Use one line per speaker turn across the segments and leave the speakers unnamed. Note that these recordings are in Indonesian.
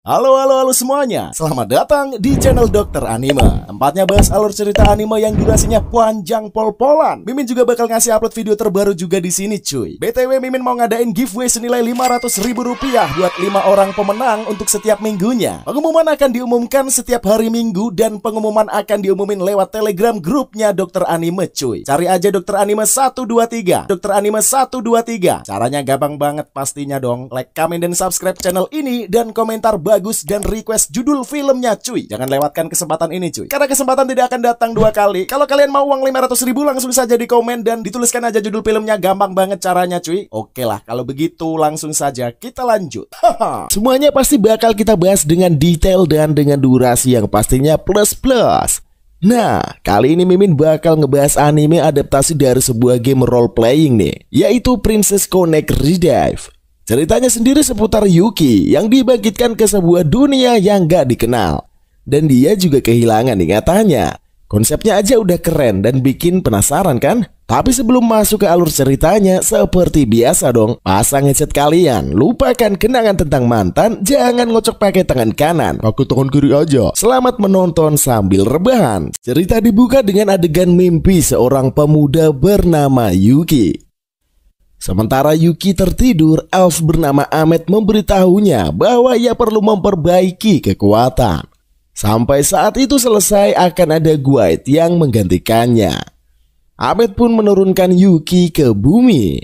Halo semuanya, selamat datang di channel Dokter Anime. Tempatnya bahas alur cerita anime yang durasinya panjang pol-polan. Mimin juga bakal ngasih upload video terbaru juga di sini cuy. BTW Mimin mau ngadain giveaway senilai Rp500.000 buat 5 orang pemenang untuk setiap minggunya. Pengumuman akan diumumkan setiap hari Minggu dan pengumuman akan diumumin lewat Telegram grupnya Dokter Anime cuy. Cari aja Dokter Anime 123, Dokter Anime 123. Caranya gampang banget pastinya dong. Like, comment, dan subscribe channel ini dan komentar bagus dan request judul filmnya cuy. Jangan lewatkan kesempatan ini cuy, karena kesempatan tidak akan datang dua kali. Kalau kalian mau uang 500.000 langsung saja di komen dan dituliskan aja judul filmnya. Gampang banget caranya cuy. Oke lah, kalau begitu langsung saja kita lanjut. Semuanya pasti bakal kita bahas dengan detail dan dengan durasi yang pastinya plus-plus. Nah, kali ini Mimin bakal ngebahas anime adaptasi dari sebuah game role playing nih, yaitu Princess Connect Redive. Ceritanya sendiri seputar Yuki yang dibangkitkan ke sebuah dunia yang gak dikenal, dan dia juga kehilangan ingatannya. Konsepnya aja udah keren dan bikin penasaran kan? Tapi sebelum masuk ke alur ceritanya, seperti biasa dong, pasang headset kalian, lupakan kenangan tentang mantan, jangan ngocok pakai tangan kanan, pakai tangan kiri aja. Selamat menonton sambil rebahan. Cerita dibuka dengan adegan mimpi seorang pemuda bernama Yuki. Sementara Yuki tertidur, elf bernama Ahmed memberitahunya bahwa ia perlu memperbaiki kekuatan. Sampai saat itu selesai akan ada guide yang menggantikannya. Ahmed pun menurunkan Yuki ke bumi.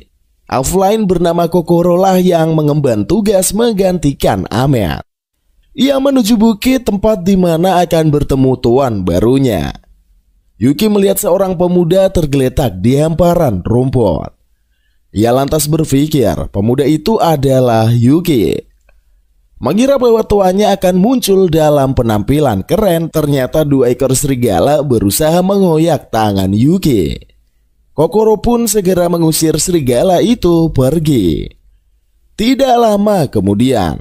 Elf lain bernama Kokoro lah yang mengemban tugas menggantikan Ahmed. Ia menuju bukit tempat di mana akan bertemu tuan barunya. Yuki melihat seorang pemuda tergeletak di hamparan rumput. Ia lantas berpikir pemuda itu adalah Yuki. Mengira bahwa tuannya akan muncul dalam penampilan keren, ternyata 2 ekor serigala berusaha mengoyak tangan Yuki. Kokoro pun segera mengusir serigala itu pergi. Tidak lama kemudian,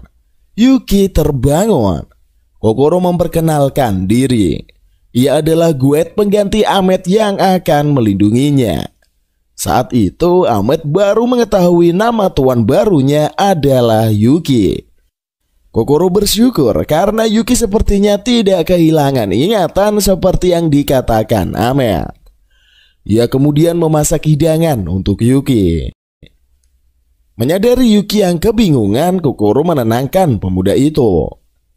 Yuki terbangun. Kokoro memperkenalkan diri. Ia adalah guide pengganti Ahmed yang akan melindunginya. Saat itu Ahmed baru mengetahui nama tuan barunya adalah Yuki. Kokoro bersyukur karena Yuki sepertinya tidak kehilangan ingatan seperti yang dikatakan Ahmed. Ia kemudian memasak hidangan untuk Yuki. Menyadari Yuki yang kebingungan, Kokoro menenangkan pemuda itu.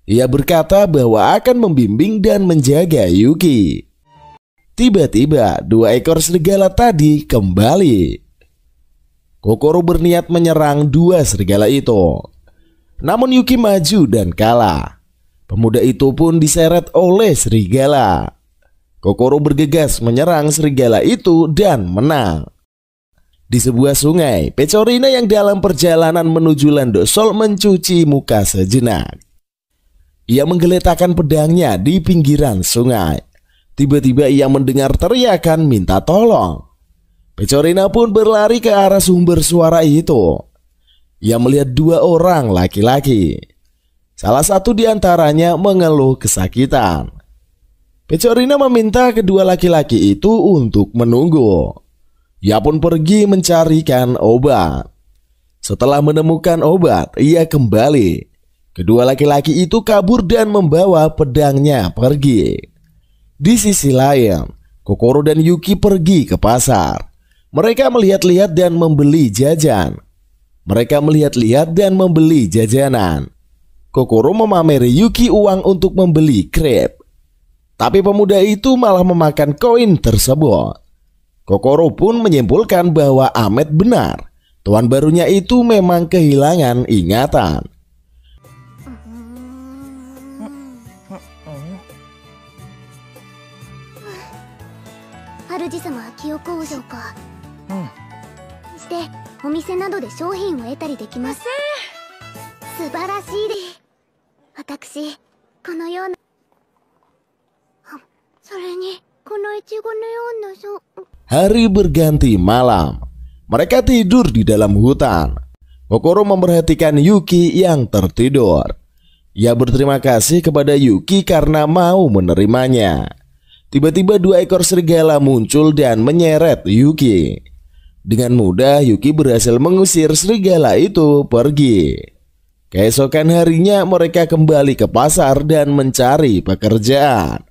Ia berkata bahwa akan membimbing dan menjaga Yuki. Tiba-tiba 2 ekor serigala tadi kembali. Kokoro berniat menyerang 2 serigala itu. Namun Yuki maju dan kalah. Pemuda itu pun diseret oleh serigala. Kokoro bergegas menyerang serigala itu dan menang. Di sebuah sungai, Pecorina yang dalam perjalanan menuju Landosol mencuci muka sejenak. Ia menggeletakkan pedangnya di pinggiran sungai. Tiba-tiba ia mendengar teriakan minta tolong. Pecorina pun berlari ke arah sumber suara itu. Ia melihat 2 orang laki-laki. Salah satu di antaranya mengeluh kesakitan. Pecorina meminta kedua laki-laki itu untuk menunggu. Ia pun pergi mencarikan obat. Setelah menemukan obat, ia kembali. Kedua laki-laki itu kabur dan membawa pedangnya pergi. Di sisi lain, Kokoro dan Yuki pergi ke pasar. Mereka melihat-lihat dan membeli jajan. Kokoro memameri Yuki uang untuk membeli krep. Tapi pemuda itu malah memakan koin tersebut. Kokoro pun menyimpulkan bahwa Ahmed benar. Tuan barunya itu memang kehilangan ingatan. Hari berganti malam. Mereka tidur di dalam hutan. Kokoro memperhatikan Yuki yang tertidur. Ia berterima kasih kepada Yuki karena mau menerimanya. Tiba-tiba 2 ekor serigala muncul dan menyeret Yuki. Dengan mudah Yuki berhasil mengusir serigala itu pergi. Keesokan harinya mereka kembali ke pasar dan mencari pekerjaan.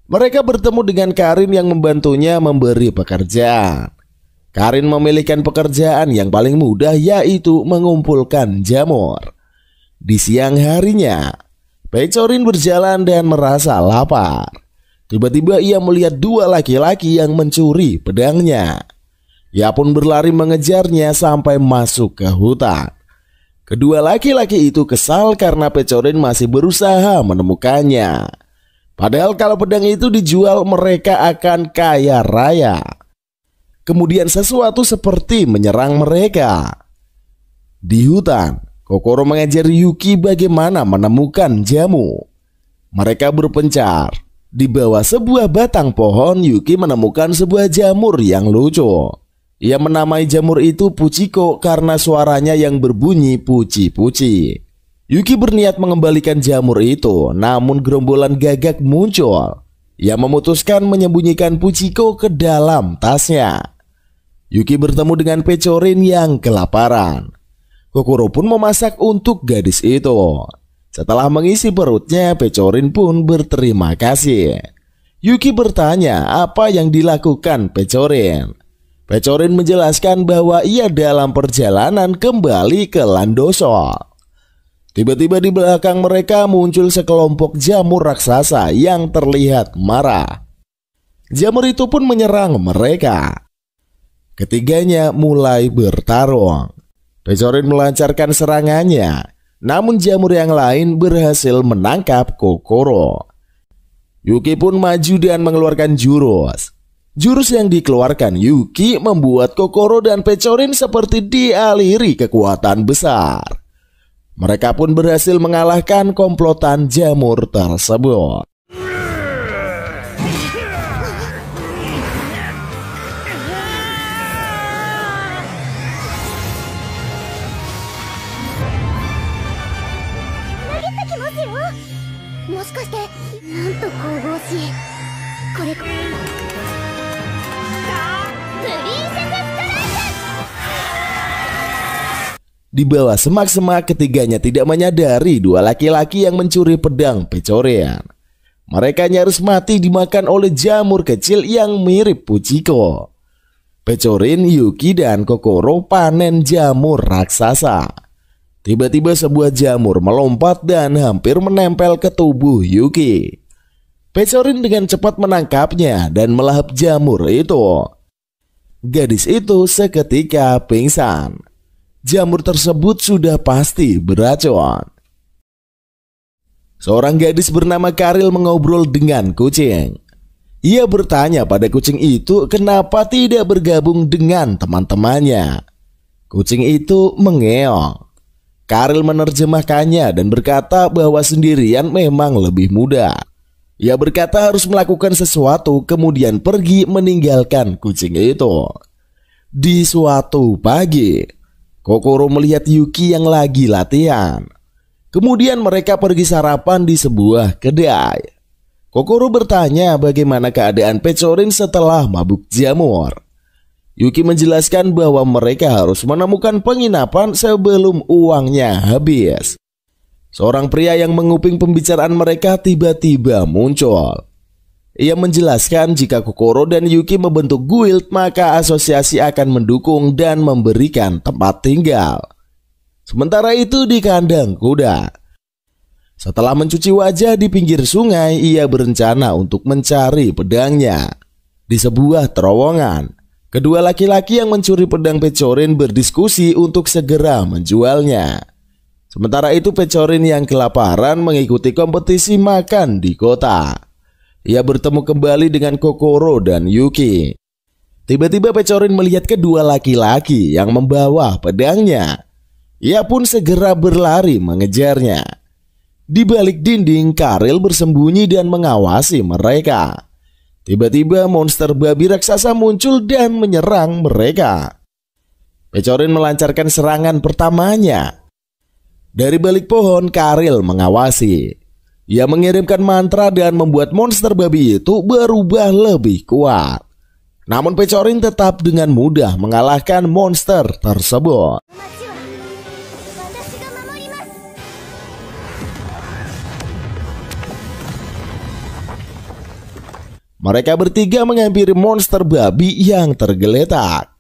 Mereka bertemu dengan Karin yang membantunya memberi pekerjaan. Karin memilihkan pekerjaan yang paling mudah, yaitu mengumpulkan jamur. Di siang harinya, Pecorin berjalan dan merasa lapar. Tiba-tiba ia melihat dua laki-laki yang mencuri pedangnya. Ia pun berlari mengejarnya sampai masuk ke hutan. Kedua laki-laki itu kesal karena Pecorin masih berusaha menemukannya. Padahal kalau pedang itu dijual mereka akan kaya raya. Kemudian sesuatu seperti menyerang mereka. Di hutan, Kokoro mengajari Yuki bagaimana menemukan jamu. Mereka berpencar. Di bawah sebuah batang pohon, Yuki menemukan sebuah jamur yang lucu. Ia menamai jamur itu Puchiko karena suaranya yang berbunyi puci-puci. Yuki berniat mengembalikan jamur itu, namun gerombolan gagak muncul. Ia memutuskan menyembunyikan Puchiko ke dalam tasnya. Yuki bertemu dengan Pecorin yang kelaparan. Kokoro pun memasak untuk gadis itu. Setelah mengisi perutnya, Pecorin pun berterima kasih. Yuki bertanya apa yang dilakukan Pecorin. Pecorin menjelaskan bahwa ia dalam perjalanan kembali ke Landoso. Tiba-tiba di belakang mereka muncul sekelompok jamur raksasa yang terlihat marah. Jamur itu pun menyerang mereka. Ketiganya mulai bertarung. Pecorin melancarkan serangannya, namun jamur yang lain berhasil menangkap Kokoro. Yuki pun maju dan mengeluarkan jurus. Jurus yang dikeluarkan Yuki membuat Kokoro dan Pecorin seperti dialiri kekuatan besar. Mereka pun berhasil mengalahkan komplotan jamur tersebut. Di bawah semak-semak, ketiganya tidak menyadari dua laki-laki yang mencuri pedang Pecorin. Mereka nyaris mati dimakan oleh jamur kecil yang mirip Puchiko. Pecorin, Yuki, dan Kokoro panen jamur raksasa. Tiba-tiba sebuah jamur melompat dan hampir menempel ke tubuh Yuki. Pecorin dengan cepat menangkapnya dan melahap jamur itu. Gadis itu seketika pingsan. Jamur tersebut sudah pasti beracun. Seorang gadis bernama Karil mengobrol dengan kucing. Ia bertanya pada kucing itu kenapa tidak bergabung dengan teman-temannya. Kucing itu mengeong. Karil menerjemahkannya dan berkata bahwa sendirian memang lebih mudah. Ia berkata harus melakukan sesuatu, kemudian pergi meninggalkan kucing itu. Di suatu pagi, Kokoro melihat Yuki yang lagi latihan. Kemudian mereka pergi sarapan di sebuah kedai. Kokoro bertanya bagaimana keadaan Pecorin setelah mabuk jamur. Yuki menjelaskan bahwa mereka harus menemukan penginapan sebelum uangnya habis. Seorang pria yang menguping pembicaraan mereka tiba-tiba muncul. Ia menjelaskan jika Kokoro dan Yuki membentuk guild, maka asosiasi akan mendukung dan memberikan tempat tinggal. Sementara itu di kandang kuda, setelah mencuci wajah di pinggir sungai, ia berencana untuk mencari pedangnya. Di sebuah terowongan, kedua laki-laki yang mencuri pedang Pecorin berdiskusi untuk segera menjualnya. Sementara itu Pecorin yang kelaparan mengikuti kompetisi makan di kota. Ia bertemu kembali dengan Kokoro dan Yuki. Tiba-tiba Pecorin melihat kedua laki-laki yang membawa pedangnya. Ia pun segera berlari mengejarnya. Di balik dinding, Karil bersembunyi dan mengawasi mereka. Tiba-tiba monster babi raksasa muncul dan menyerang mereka. Pecorin melancarkan serangan pertamanya. Dari balik pohon, Karil mengawasi. Ia mengirimkan mantra dan membuat monster babi itu berubah lebih kuat. Namun Pecorin tetap dengan mudah mengalahkan monster tersebut. Mereka bertiga menghampiri monster babi yang tergeletak.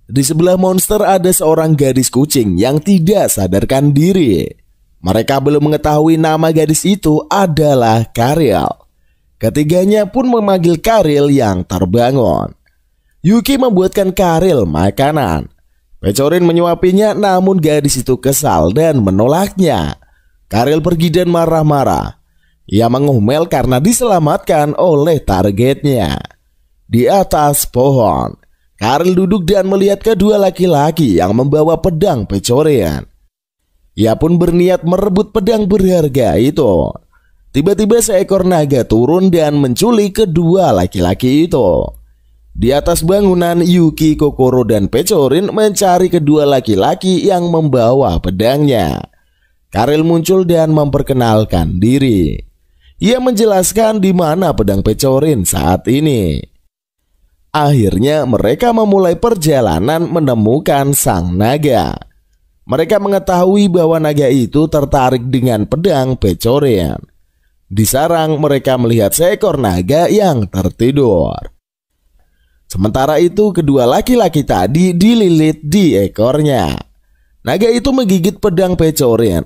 Di sebelah monster ada seorang gadis kucing yang tidak sadarkan diri. Mereka belum mengetahui nama gadis itu adalah Karil. Ketiganya pun memanggil Karil yang terbangun. Yuki membuatkan Karil makanan. Pecorin menyuapinya, namun gadis itu kesal dan menolaknya. Karil pergi dan marah-marah. Ia mengomel karena diselamatkan oleh targetnya. Di atas pohon, Karil duduk dan melihat kedua laki-laki yang membawa pedang pecorean. Ia pun berniat merebut pedang berharga itu. Tiba-tiba seekor naga turun dan menculik kedua laki-laki itu. Di atas bangunan, Yuki, Kokoro, dan Pecorin mencari kedua laki-laki yang membawa pedangnya. Karil muncul dan memperkenalkan diri. Ia menjelaskan di mana pedang Pecorin saat ini. Akhirnya mereka memulai perjalanan menemukan sang naga. Mereka mengetahui bahwa naga itu tertarik dengan pedang Pecorin. Di sarang mereka melihat seekor naga yang tertidur. Sementara itu kedua laki-laki tadi dililit di ekornya. Naga itu menggigit pedang Pecorin.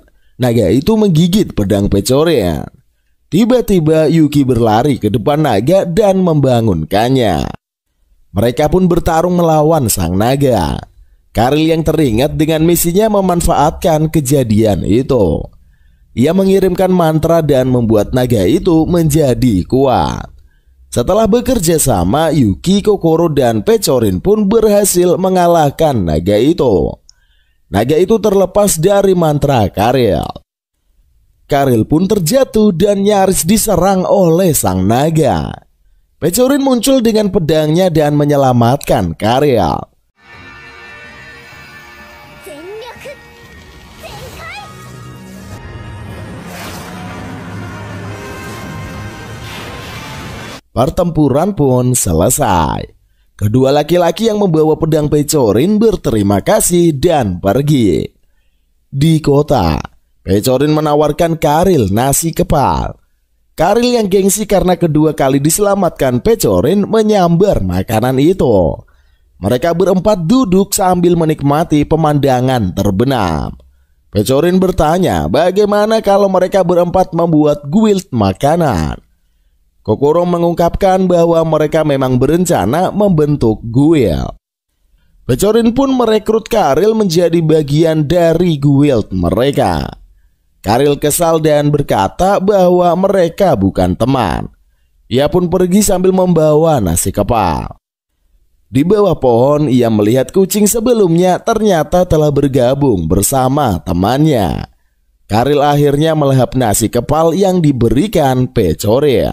Tiba-tiba Yuki berlari ke depan naga dan membangunkannya. Mereka pun bertarung melawan sang naga. Karil yang teringat dengan misinya memanfaatkan kejadian itu. Ia mengirimkan mantra dan membuat naga itu menjadi kuat. Setelah bekerja sama, Yuki, Kokoro, dan Pecorin pun berhasil mengalahkan naga itu. Naga itu terlepas dari mantra Karil. Karil pun terjatuh dan nyaris diserang oleh sang naga. Pecorin muncul dengan pedangnya dan menyelamatkan Karil. Pertempuran pun selesai. Kedua laki-laki yang membawa pedang Pecorin berterima kasih dan pergi. Di kota, Pecorin menawarkan Karil nasi kepal. Karil yang gengsi karena kedua kali diselamatkan Pecorin menyambar makanan itu. Mereka berempat duduk sambil menikmati pemandangan terbenam. Pecorin bertanya bagaimana kalau mereka berempat membuat guild makanan. Kokoro mengungkapkan bahwa mereka memang berencana membentuk guild. Pecorin pun merekrut Karil menjadi bagian dari guild mereka. Karil kesal dan berkata bahwa mereka bukan teman. Ia pun pergi sambil membawa nasi kepal. Di bawah pohon ia melihat kucing sebelumnya ternyata telah bergabung bersama temannya. Karil akhirnya melahap nasi kepal yang diberikan Pecorin.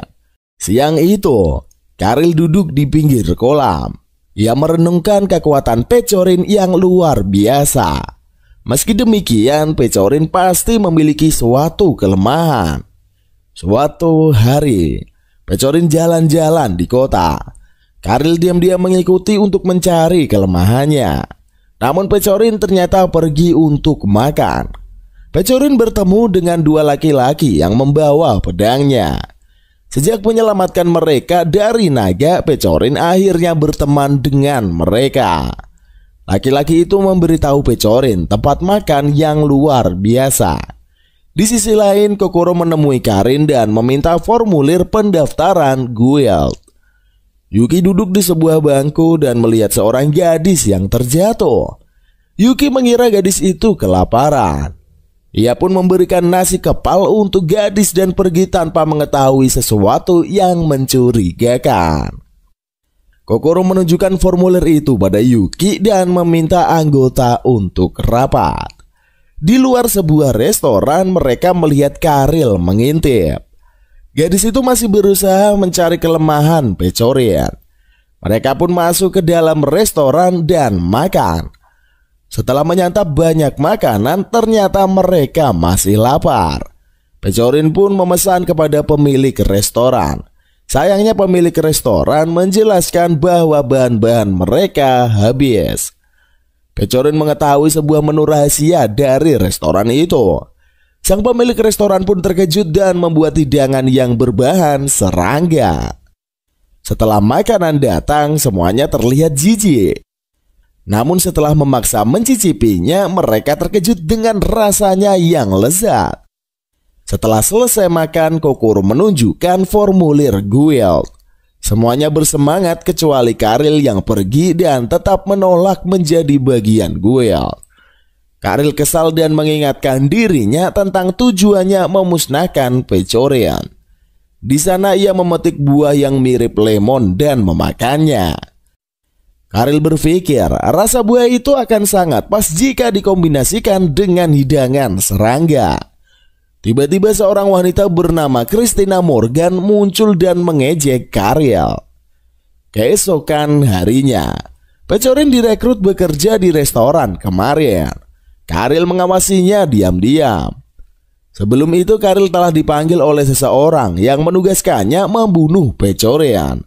Siang itu, Karil duduk di pinggir kolam. Ia merenungkan kekuatan Pecorin yang luar biasa. Meski demikian, Pecorin pasti memiliki suatu kelemahan. Suatu hari, Pecorin jalan-jalan di kota. Karil diam-diam mengikuti untuk mencari kelemahannya. Namun Pecorin ternyata pergi untuk makan. Pecorin bertemu dengan dua laki-laki yang membawa pedangnya. Sejak menyelamatkan mereka dari naga, Pecorin akhirnya berteman dengan mereka. Laki-laki itu memberitahu Pecorin tempat makan yang luar biasa. Di sisi lain, Kokoro menemui Karin dan meminta formulir pendaftaran guild. Yuki duduk di sebuah bangku dan melihat seorang gadis yang terjatuh. Yuki mengira gadis itu kelaparan. Ia pun memberikan nasi kepal untuk gadis dan pergi tanpa mengetahui sesuatu yang mencurigakan. Kokoro menunjukkan formulir itu pada Yuki dan meminta anggota untuk rapat. Di luar sebuah restoran, mereka melihat Karil mengintip. Gadis itu masih berusaha mencari kelemahan Pecorin. Mereka pun masuk ke dalam restoran dan makan. Setelah menyantap banyak makanan, ternyata mereka masih lapar. Pecorin pun memesan kepada pemilik restoran. Sayangnya pemilik restoran menjelaskan bahwa bahan-bahan mereka habis. Pecorin mengetahui sebuah menu rahasia dari restoran itu. Sang pemilik restoran pun terkejut dan membuat hidangan yang berbahan serangga. Setelah makanan datang, semuanya terlihat jijik. Namun setelah memaksa mencicipinya, mereka terkejut dengan rasanya yang lezat. Setelah selesai makan, Kokoro menunjukkan formulir guild. Semuanya bersemangat kecuali Karil yang pergi dan tetap menolak menjadi bagian guild. Karil kesal dan mengingatkan dirinya tentang tujuannya memusnahkan Pechorean. Di sana ia memetik buah yang mirip lemon dan memakannya. Karil berpikir rasa buah itu akan sangat pas jika dikombinasikan dengan hidangan serangga. Tiba-tiba seorang wanita bernama Christina Morgan muncul dan mengejek Karil. Keesokan harinya, Pechorin direkrut bekerja di restoran kemarin. Karil mengawasinya diam-diam. Sebelum itu Karil telah dipanggil oleh seseorang yang menugaskannya membunuh Pechorin.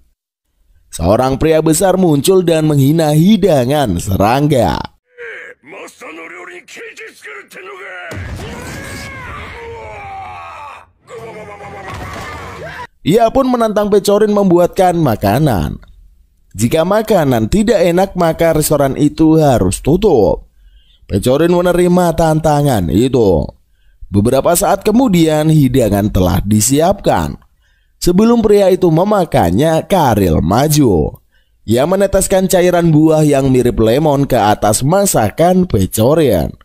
Seorang pria besar muncul dan menghina hidangan serangga. Ia pun menantang Pechorin membuatkan makanan. Jika makanan tidak enak, maka restoran itu harus tutup. Pechorin menerima tantangan itu. Beberapa saat kemudian hidangan telah disiapkan. Sebelum pria itu memakannya, Karil maju. Ia meneteskan cairan buah yang mirip lemon ke atas masakan Pechorin.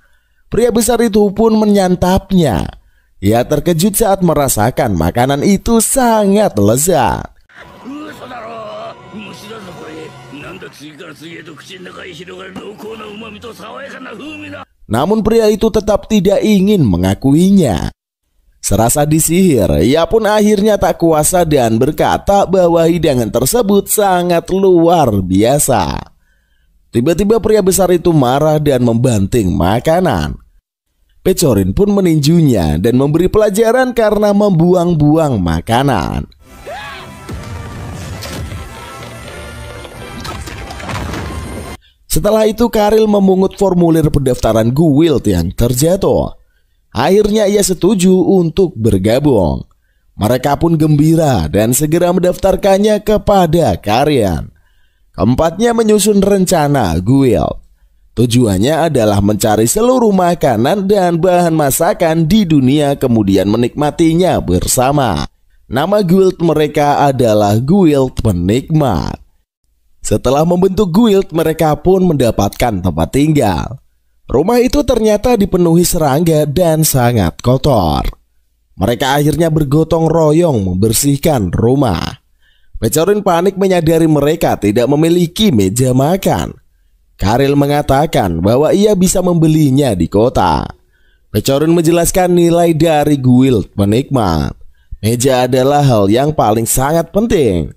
Pria besar itu pun menyantapnya. Ia terkejut saat merasakan makanan itu sangat lezat. Namun pria itu tetap tidak ingin mengakuinya. Serasa disihir, ia pun akhirnya tak kuasa dan berkata bahwa hidangan tersebut sangat luar biasa. Tiba-tiba pria besar itu marah dan membanting makanan. Pechorin pun meninjunya dan memberi pelajaran karena membuang-buang makanan. Setelah itu Karil memungut formulir pendaftaran guild yang terjatuh. Akhirnya ia setuju untuk bergabung. Mereka pun gembira dan segera mendaftarkannya kepada Karil. Keempatnya menyusun rencana guild. Tujuannya adalah mencari seluruh makanan dan bahan masakan di dunia kemudian menikmatinya bersama. Nama guild mereka adalah Guild Penikmat. Setelah membentuk guild, mereka pun mendapatkan tempat tinggal. Rumah itu ternyata dipenuhi serangga dan sangat kotor. Mereka akhirnya bergotong royong membersihkan rumah. Pechorin panik menyadari mereka tidak memiliki meja makan. Karil mengatakan bahwa ia bisa membelinya di kota. Pechorin menjelaskan nilai dari Guild Penikmat. Meja adalah hal yang paling sangat penting.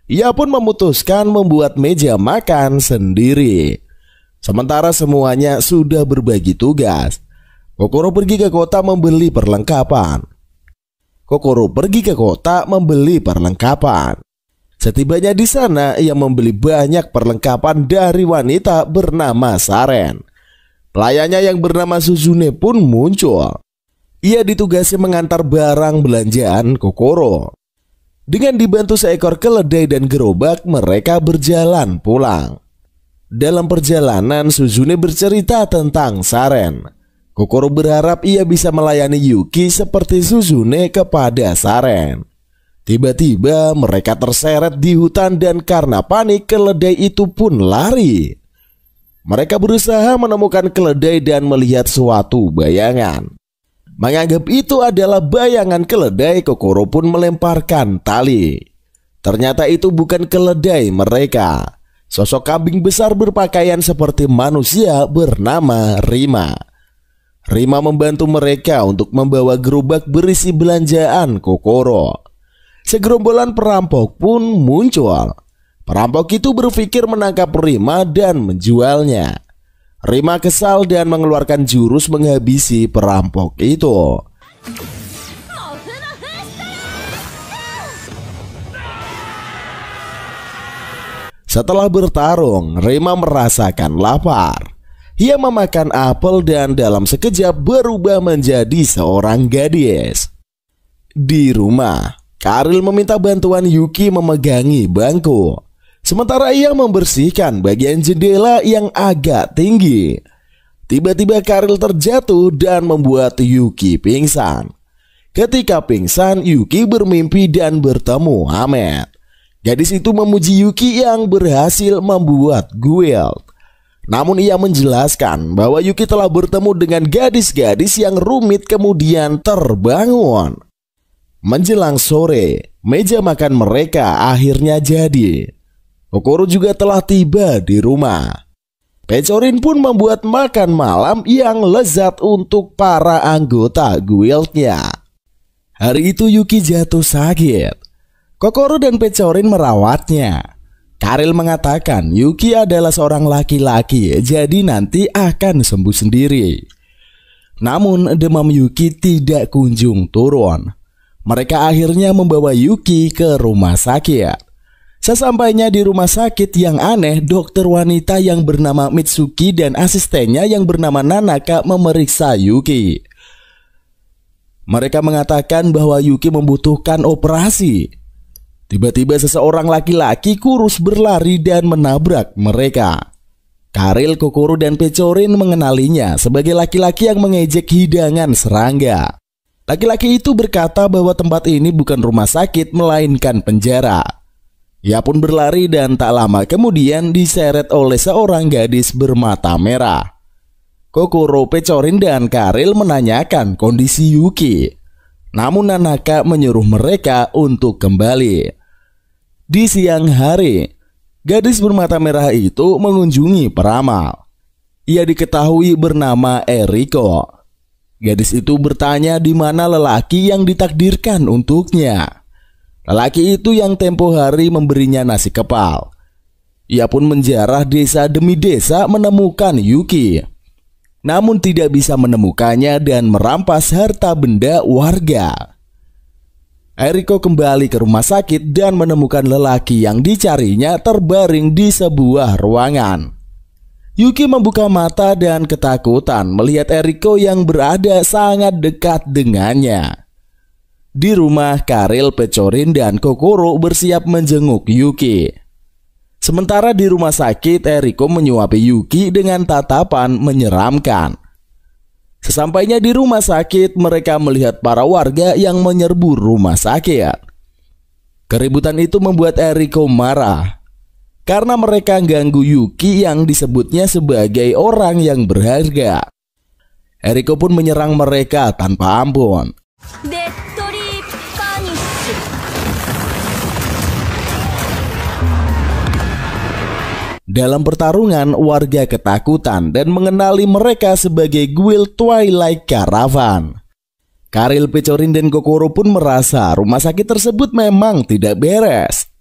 Ia pun memutuskan membuat meja makan sendiri. Sementara semuanya sudah berbagi tugas. Kokoro pergi ke kota membeli perlengkapan. Setibanya di sana, ia membeli banyak perlengkapan dari wanita bernama Saren. Pelayannya yang bernama Suzune pun muncul. Ia ditugasi mengantar barang belanjaan Kokoro. Dengan dibantu seekor keledai dan gerobak, mereka berjalan pulang. Dalam perjalanan, Suzune bercerita tentang Saren. Kokoro berharap ia bisa melayani Yuki seperti Suzune kepada Saren. Tiba-tiba mereka terseret di hutan dan karena panik keledai itu pun lari. Mereka berusaha menemukan keledai dan melihat suatu bayangan. Menganggap itu adalah bayangan keledai, Kokoro pun melemparkan tali. Ternyata itu bukan keledai mereka. Sosok kambing besar berpakaian seperti manusia bernama Rima. Rima membantu mereka untuk membawa gerobak berisi belanjaan Kokoro. Segerombolan perampok pun muncul. Perampok itu berpikir menangkap Rima dan menjualnya. Rima kesal dan mengeluarkan jurus menghabisi perampok itu. Setelah bertarung, Rima merasakan lapar. Ia memakan apel dan dalam sekejap berubah menjadi seorang gadis. Di rumah, Karil meminta bantuan Yuki memegangi bangku, sementara ia membersihkan bagian jendela yang agak tinggi. Tiba-tiba Karil terjatuh dan membuat Yuki pingsan. Ketika pingsan, Yuki bermimpi dan bertemu Hamed. Gadis itu memuji Yuki yang berhasil membuat guild. Namun ia menjelaskan bahwa Yuki telah bertemu dengan gadis-gadis yang rumit kemudian terbangun. Menjelang sore, meja makan mereka akhirnya jadi. Kokoro juga telah tiba di rumah. Pecorin pun membuat makan malam yang lezat untuk para anggota guildnya. Hari itu Yuki jatuh sakit. Kokoro dan Pecorin merawatnya. Karil mengatakan Yuki adalah seorang laki-laki, jadi nanti akan sembuh sendiri. Namun demam Yuki tidak kunjung turun. Mereka akhirnya membawa Yuki ke rumah sakit. Sesampainya di rumah sakit, yang aneh, dokter wanita yang bernama Mitsuki dan asistennya yang bernama Nanaka memeriksa Yuki. Mereka mengatakan bahwa Yuki membutuhkan operasi. Tiba-tiba seseorang laki-laki kurus berlari dan menabrak mereka. Karil, Kokoro, dan Pecorin mengenalinya sebagai laki-laki yang mengejek hidangan serangga. Laki-laki itu berkata bahwa tempat ini bukan rumah sakit melainkan penjara. Ia pun berlari dan tak lama kemudian diseret oleh seorang gadis bermata merah. Kokoro, Pecorin, dan Karil menanyakan kondisi Yuki. Namun Nanaka menyuruh mereka untuk kembali. Di siang hari, gadis bermata merah itu mengunjungi peramal. Ia diketahui bernama Eriko. Gadis itu bertanya di mana lelaki yang ditakdirkan untuknya. Lelaki itu yang tempo hari memberinya nasi kepal. Ia pun menjarah desa demi desa menemukan Yuki. Namun tidak bisa menemukannya dan merampas harta benda warga. Eriko kembali ke rumah sakit dan menemukan lelaki yang dicarinya terbaring di sebuah ruangan. Yuki membuka mata dan ketakutan melihat Eriko yang berada sangat dekat dengannya. Di rumah, Karil, Pecorin, dan Kokoro bersiap menjenguk Yuki. Sementara di rumah sakit, Eriko menyuapi Yuki dengan tatapan menyeramkan. Sesampainya di rumah sakit, mereka melihat para warga yang menyerbu rumah sakit. Keributan itu membuat Eriko marah karena mereka ganggu Yuki yang disebutnya sebagai orang yang berharga. Eriko pun menyerang mereka tanpa ampun. Dalam pertarungan, warga ketakutan dan mengenali mereka sebagai guild Twilight Caravan. Karil, Pecorin, dan Kokoro pun merasa rumah sakit tersebut memang tidak beres.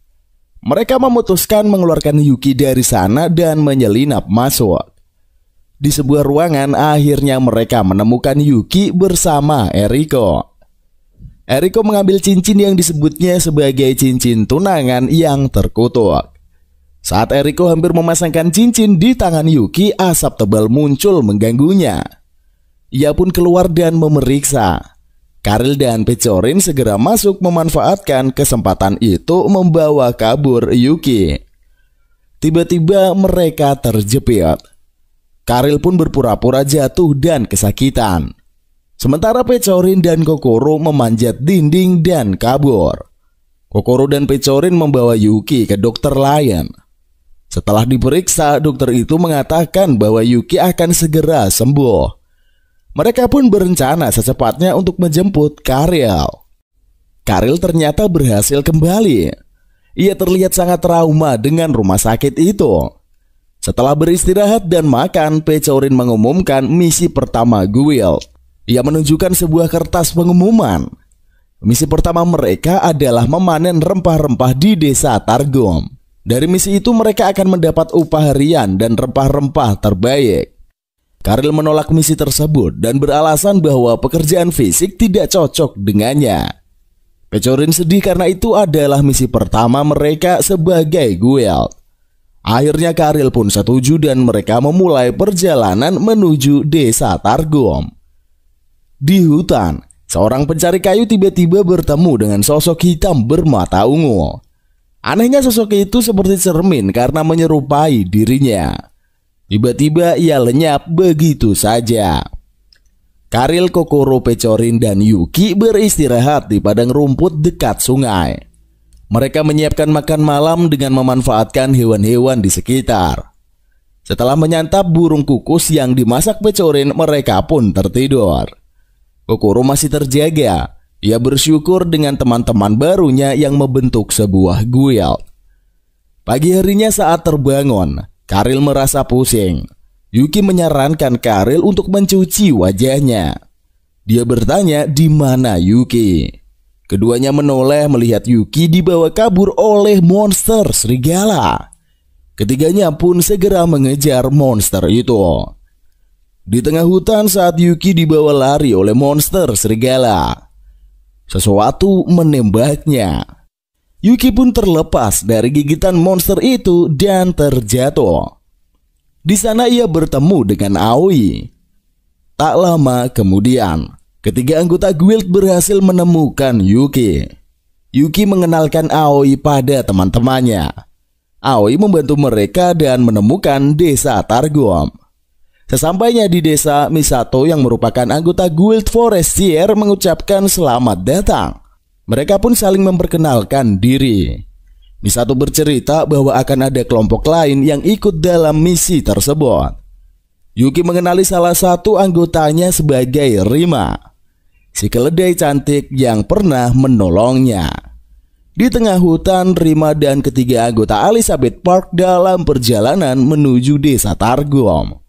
Mereka memutuskan mengeluarkan Yuki dari sana dan menyelinap masuk. Di sebuah ruangan, akhirnya mereka menemukan Yuki bersama Eriko. Eriko mengambil cincin yang disebutnya sebagai cincin tunangan yang terkutuk. Saat Eriko hampir memasangkan cincin di tangan Yuki, asap tebal muncul mengganggunya. Ia pun keluar dan memeriksa. Karil dan Pecorin segera masuk memanfaatkan kesempatan itu membawa kabur Yuki. Tiba-tiba mereka terjepit. Karil pun berpura-pura jatuh dan kesakitan. Sementara Pecorin dan Kokoro memanjat dinding dan kabur. Kokoro dan Pecorin membawa Yuki ke dokter lain. Setelah diperiksa, dokter itu mengatakan bahwa Yuki akan segera sembuh. Mereka pun berencana secepatnya untuk menjemput Karil. Karil ternyata berhasil kembali. Ia terlihat sangat trauma dengan rumah sakit itu. Setelah beristirahat dan makan, Pecorin mengumumkan misi pertama guild. Ia menunjukkan sebuah kertas pengumuman. Misi pertama mereka adalah memanen rempah-rempah di desa Targum. Dari misi itu mereka akan mendapat upah harian dan rempah-rempah terbaik. Karil menolak misi tersebut dan beralasan bahwa pekerjaan fisik tidak cocok dengannya. Pecorin sedih karena itu adalah misi pertama mereka sebagai guild. Akhirnya Karil pun setuju dan mereka memulai perjalanan menuju desa Targum. Di hutan, seorang pencari kayu tiba-tiba bertemu dengan sosok hitam bermata ungu. Anehnya sosok itu seperti cermin karena menyerupai dirinya. Tiba-tiba ia lenyap begitu saja. Karil, Kokoro, Pecorin, dan Yuki beristirahat di padang rumput dekat sungai. Mereka menyiapkan makan malam dengan memanfaatkan hewan-hewan di sekitar. Setelah menyantap burung kukus yang dimasak Pecorin, mereka pun tertidur. Kokoro masih terjaga. Ia bersyukur dengan teman-teman barunya yang membentuk sebuah guild. Pagi harinya saat terbangun, Karil merasa pusing. Yuki menyarankan Karil untuk mencuci wajahnya. Dia bertanya di mana Yuki. Keduanya menoleh melihat Yuki dibawa kabur oleh monster serigala. Ketiganya pun segera mengejar monster itu. Di tengah hutan saat Yuki dibawa lari oleh monster serigala, sesuatu menembaknya. Yuki pun terlepas dari gigitan monster itu dan terjatuh. Di sana ia bertemu dengan Aoi. Tak lama kemudian, ketiga anggota guild berhasil menemukan Yuki. Yuki mengenalkan Aoi pada teman-temannya. Aoi membantu mereka dan menemukan desa Targom. Sesampainya di desa, Misato yang merupakan anggota guild Forestier mengucapkan selamat datang. Mereka pun saling memperkenalkan diri. Misato bercerita bahwa akan ada kelompok lain yang ikut dalam misi tersebut. Yuki mengenali salah satu anggotanya sebagai Rima, si keledai cantik yang pernah menolongnya. Di tengah hutan, Rima dan ketiga anggota Elizabeth Park dalam perjalanan menuju desa Targom.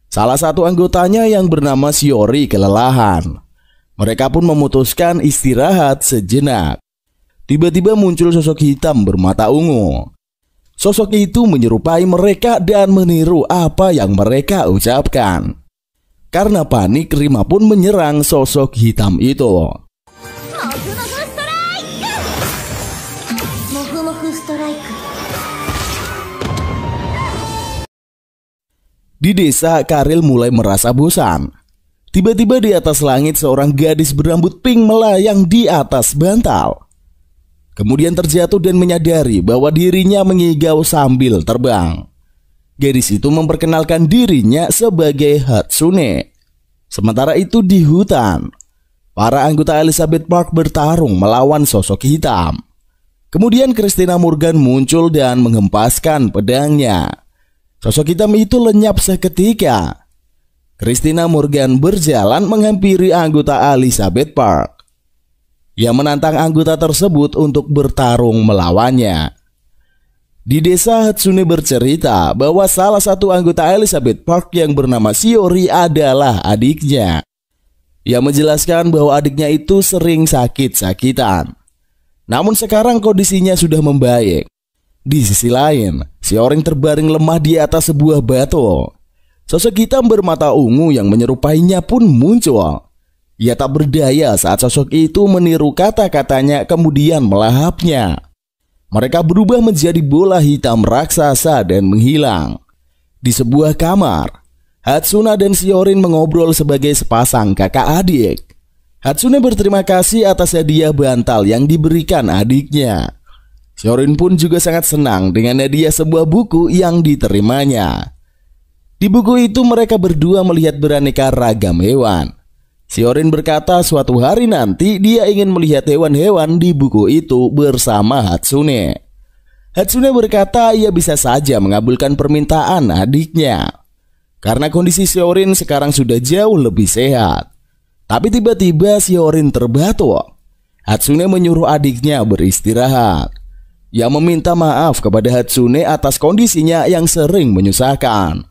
Salah satu anggotanya yang bernama Shiori kelelahan. Mereka pun memutuskan istirahat sejenak. Tiba-tiba muncul sosok hitam bermata ungu. Sosok itu menyerupai mereka dan meniru apa yang mereka ucapkan. Karena panik, Rima pun menyerang sosok hitam itu. Di desa, Karil mulai merasa bosan. Tiba-tiba di atas langit seorang gadis berambut pink melayang di atas bantal. Kemudian terjatuh dan menyadari bahwa dirinya mengigau sambil terbang. Gadis itu memperkenalkan dirinya sebagai Hatsune. Sementara itu di hutan, para anggota Elizabeth Park bertarung melawan sosok hitam. Kemudian Christina Morgan muncul dan menghempaskan pedangnya. Sosok hitam itu lenyap seketika. Christina Morgan berjalan menghampiri anggota Elizabeth Park. Ia menantang anggota tersebut untuk bertarung melawannya. Di desa, Hatsune bercerita bahwa salah satu anggota Elizabeth Park yang bernama Shiori adalah adiknya. Ia menjelaskan bahwa adiknya itu sering sakit-sakitan. Namun sekarang kondisinya sudah membaik. Di sisi lain, Shiori terbaring lemah di atas sebuah batu. Sosok hitam bermata ungu yang menyerupainya pun muncul. Ia tak berdaya saat sosok itu meniru kata-katanya kemudian melahapnya. Mereka berubah menjadi bola hitam raksasa dan menghilang. Di sebuah kamar, Hatsune dan Shiori mengobrol sebagai sepasang kakak adik. Hatsune berterima kasih atas hadiah bantal yang diberikan adiknya. Shiori pun juga sangat senang dengan hadiah sebuah buku yang diterimanya. Di buku itu mereka berdua melihat beraneka ragam hewan. Shiori berkata suatu hari nanti dia ingin melihat hewan-hewan di buku itu bersama Hatsune. Hatsune berkata ia bisa saja mengabulkan permintaan adiknya karena kondisi Shiori sekarang sudah jauh lebih sehat. Tapi tiba-tiba Shiori terbatuk. Hatsune menyuruh adiknya beristirahat. Ia meminta maaf kepada Hatsune atas kondisinya yang sering menyusahkan.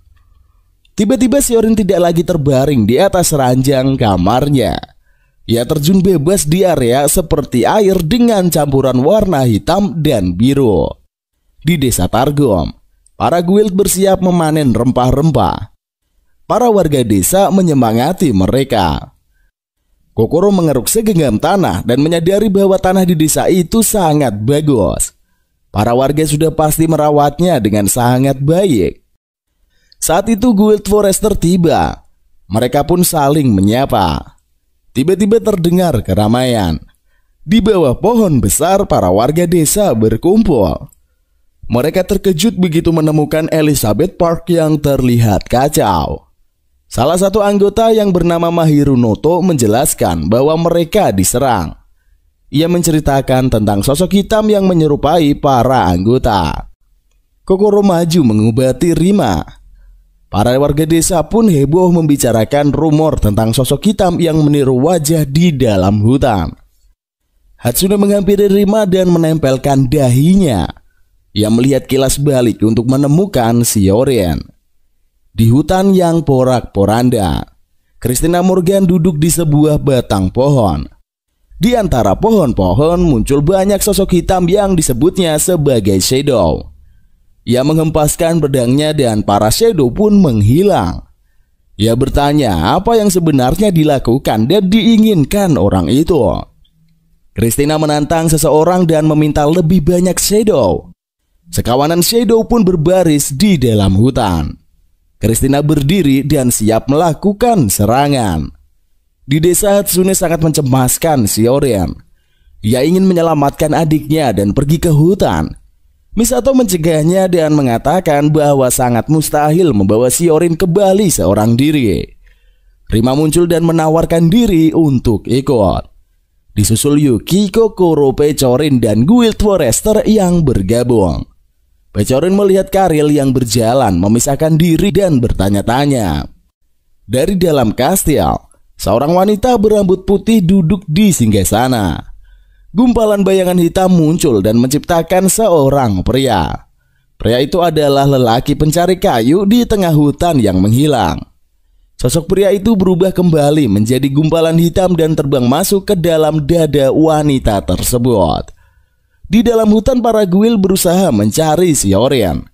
Tiba-tiba Shiori tidak lagi terbaring di atas ranjang kamarnya. Ia terjun bebas di area seperti air dengan campuran warna hitam dan biru. Di desa Targom, para guild bersiap memanen rempah-rempah. Para warga desa menyemangati mereka. Kokoro mengeruk segenggam tanah dan menyadari bahwa tanah di desa itu sangat bagus. Para warga sudah pasti merawatnya dengan sangat baik. Saat itu Guild Forester tiba. Mereka pun saling menyapa. Tiba-tiba terdengar keramaian. Di bawah pohon besar para warga desa berkumpul. Mereka terkejut begitu menemukan Elizabeth Park yang terlihat kacau. Salah satu anggota yang bernama Mahirunoto menjelaskan bahwa mereka diserang. Ia menceritakan tentang sosok hitam yang menyerupai para anggota. Kokoro maju mengobati Rima. Para warga desa pun heboh membicarakan rumor tentang sosok hitam yang meniru wajah di dalam hutan. Hatsune menghampiri Rima dan menempelkan dahinya. Ia melihat kilas balik untuk menemukan Shiorien. Di hutan yang porak-poranda, Christina Morgan duduk di sebuah batang pohon. Di antara pohon-pohon muncul banyak sosok hitam yang disebutnya sebagai shadow. Ia menghempaskan pedangnya dan para shadow pun menghilang. Ia bertanya apa yang sebenarnya dilakukan dan diinginkan orang itu. Christina menantang seseorang dan meminta lebih banyak shadow. Sekawanan shadow pun berbaris di dalam hutan. Christina berdiri dan siap melakukan serangan. Di desa Hatsune sangat mencemaskan Shiorien. Ia ingin menyelamatkan adiknya dan pergi ke hutan. Misato mencegahnya dan mengatakan bahwa sangat mustahil membawa Shiorien kembali seorang diri. Rima muncul dan menawarkan diri untuk ikut. Disusul Yuki, Kokoro, Pecorin, dan Guild Forester yang bergabung. Pecorin melihat Karil yang berjalan memisahkan diri dan bertanya-tanya. Dari dalam kastil, seorang wanita berambut putih duduk di singgasana. Gumpalan bayangan hitam muncul dan menciptakan seorang pria. Pria itu adalah lelaki pencari kayu di tengah hutan yang menghilang. Sosok pria itu berubah kembali menjadi gumpalan hitam dan terbang masuk ke dalam dada wanita tersebut. Di dalam hutan para guil berusaha mencari Shiorien.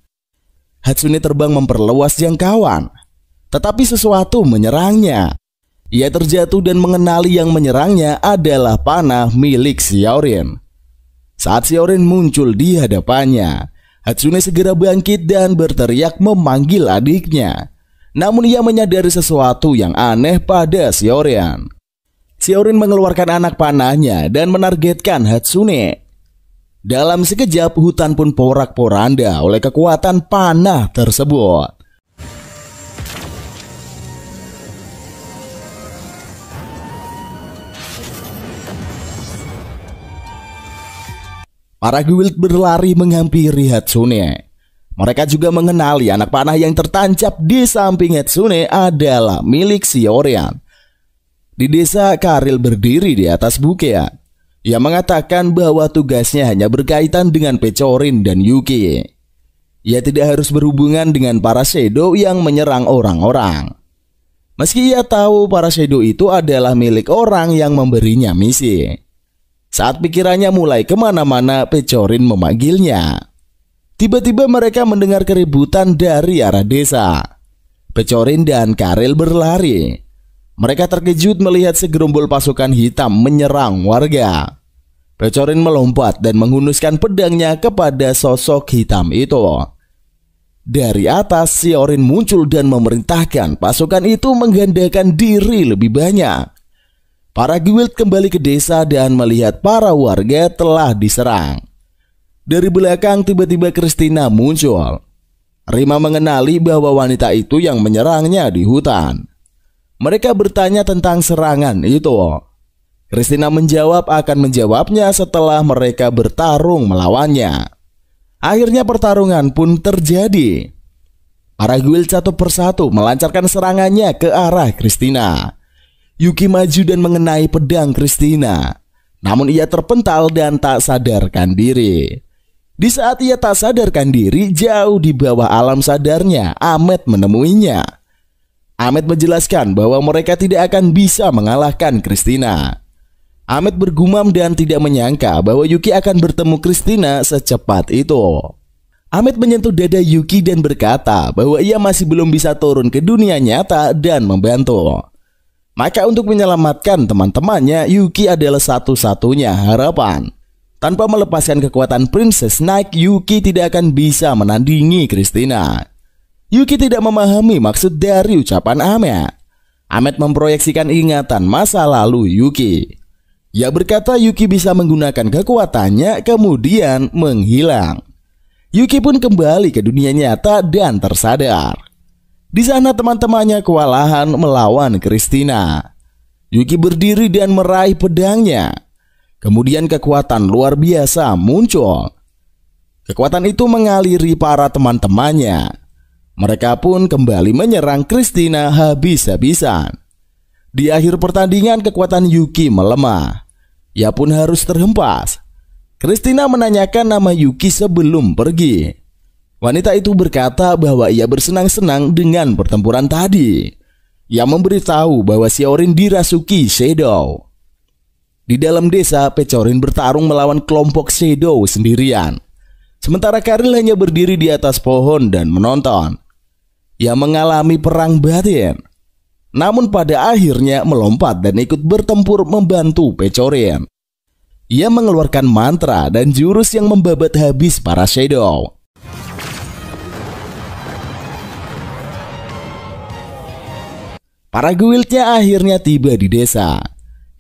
Hatsune terbang memperluas jangkauan, tetapi sesuatu menyerangnya. Ia terjatuh dan mengenali yang menyerangnya adalah panah milik Shiorien. Saat Shiorien muncul di hadapannya, Hatsune segera bangkit dan berteriak memanggil adiknya. Namun ia menyadari sesuatu yang aneh pada Shiorien. Shiorien mengeluarkan anak panahnya dan menargetkan Hatsune. Dalam sekejap hutan pun porak-poranda oleh kekuatan panah tersebut. Para guild berlari menghampiri Hatsune. Mereka juga mengenali anak panah yang tertancap di samping Hatsune adalah milik Shiorien. Di desa, Karil berdiri di atas bukit. Ia mengatakan bahwa tugasnya hanya berkaitan dengan Pecorin dan Yuki. Ia tidak harus berhubungan dengan para shadow yang menyerang orang-orang. Meski ia tahu para shadow itu adalah milik orang yang memberinya misi. Saat pikirannya mulai kemana-mana, Pecorin memanggilnya. Tiba-tiba mereka mendengar keributan dari arah desa. Pecorin dan Karil berlari. Mereka terkejut melihat segerombol pasukan hitam menyerang warga. Pecorin melompat dan menghunuskan pedangnya kepada sosok hitam itu. Dari atas, Shiorien muncul dan memerintahkan pasukan itu menggandakan diri lebih banyak. Para guild kembali ke desa dan melihat para warga telah diserang. Dari belakang tiba-tiba Christina muncul. Rima mengenali bahwa wanita itu yang menyerangnya di hutan. Mereka bertanya tentang serangan itu. Christina menjawab akan menjawabnya setelah mereka bertarung melawannya. Akhirnya pertarungan pun terjadi. Para guild satu persatu melancarkan serangannya ke arah Christina. Yuki maju dan mengenai pedang Christina. Namun ia terpental dan tak sadarkan diri. Di saat ia tak sadarkan diri, jauh di bawah alam sadarnya, Ahmed menemuinya. Ahmed menjelaskan bahwa mereka tidak akan bisa mengalahkan Christina. Ahmed bergumam dan tidak menyangka bahwa Yuki akan bertemu Christina secepat itu. Ahmed menyentuh dada Yuki dan berkata bahwa ia masih belum bisa turun ke dunia nyata dan membantu. Maka untuk menyelamatkan teman-temannya, Yuki adalah satu-satunya harapan. Tanpa melepaskan kekuatan Princess Night, Yuki tidak akan bisa menandingi Christina. Yuki tidak memahami maksud dari ucapan Ahmed. Ahmed memproyeksikan ingatan masa lalu Yuki. Ia berkata Yuki bisa menggunakan kekuatannya kemudian menghilang. Yuki pun kembali ke dunia nyata dan tersadar. Di sana teman-temannya kewalahan melawan Christina. Yuki berdiri dan meraih pedangnya. Kemudian kekuatan luar biasa muncul. Kekuatan itu mengaliri para teman-temannya. Mereka pun kembali menyerang Christina habis-habisan. Di akhir pertandingan kekuatan Yuki melemah. Ia pun harus terhempas. Christina menanyakan nama Yuki sebelum pergi. Wanita itu berkata bahwa ia bersenang-senang dengan pertempuran tadi. Ia memberitahu bahwa Xiaorin dirasuki Shadow. Di dalam desa, Pechorin bertarung melawan kelompok Shadow sendirian. Sementara Karil hanya berdiri di atas pohon dan menonton. Ia mengalami perang batin. Namun pada akhirnya melompat dan ikut bertempur membantu Pechorin. Ia mengeluarkan mantra dan jurus yang membabat habis para Shadow. Para guildnya akhirnya tiba di desa.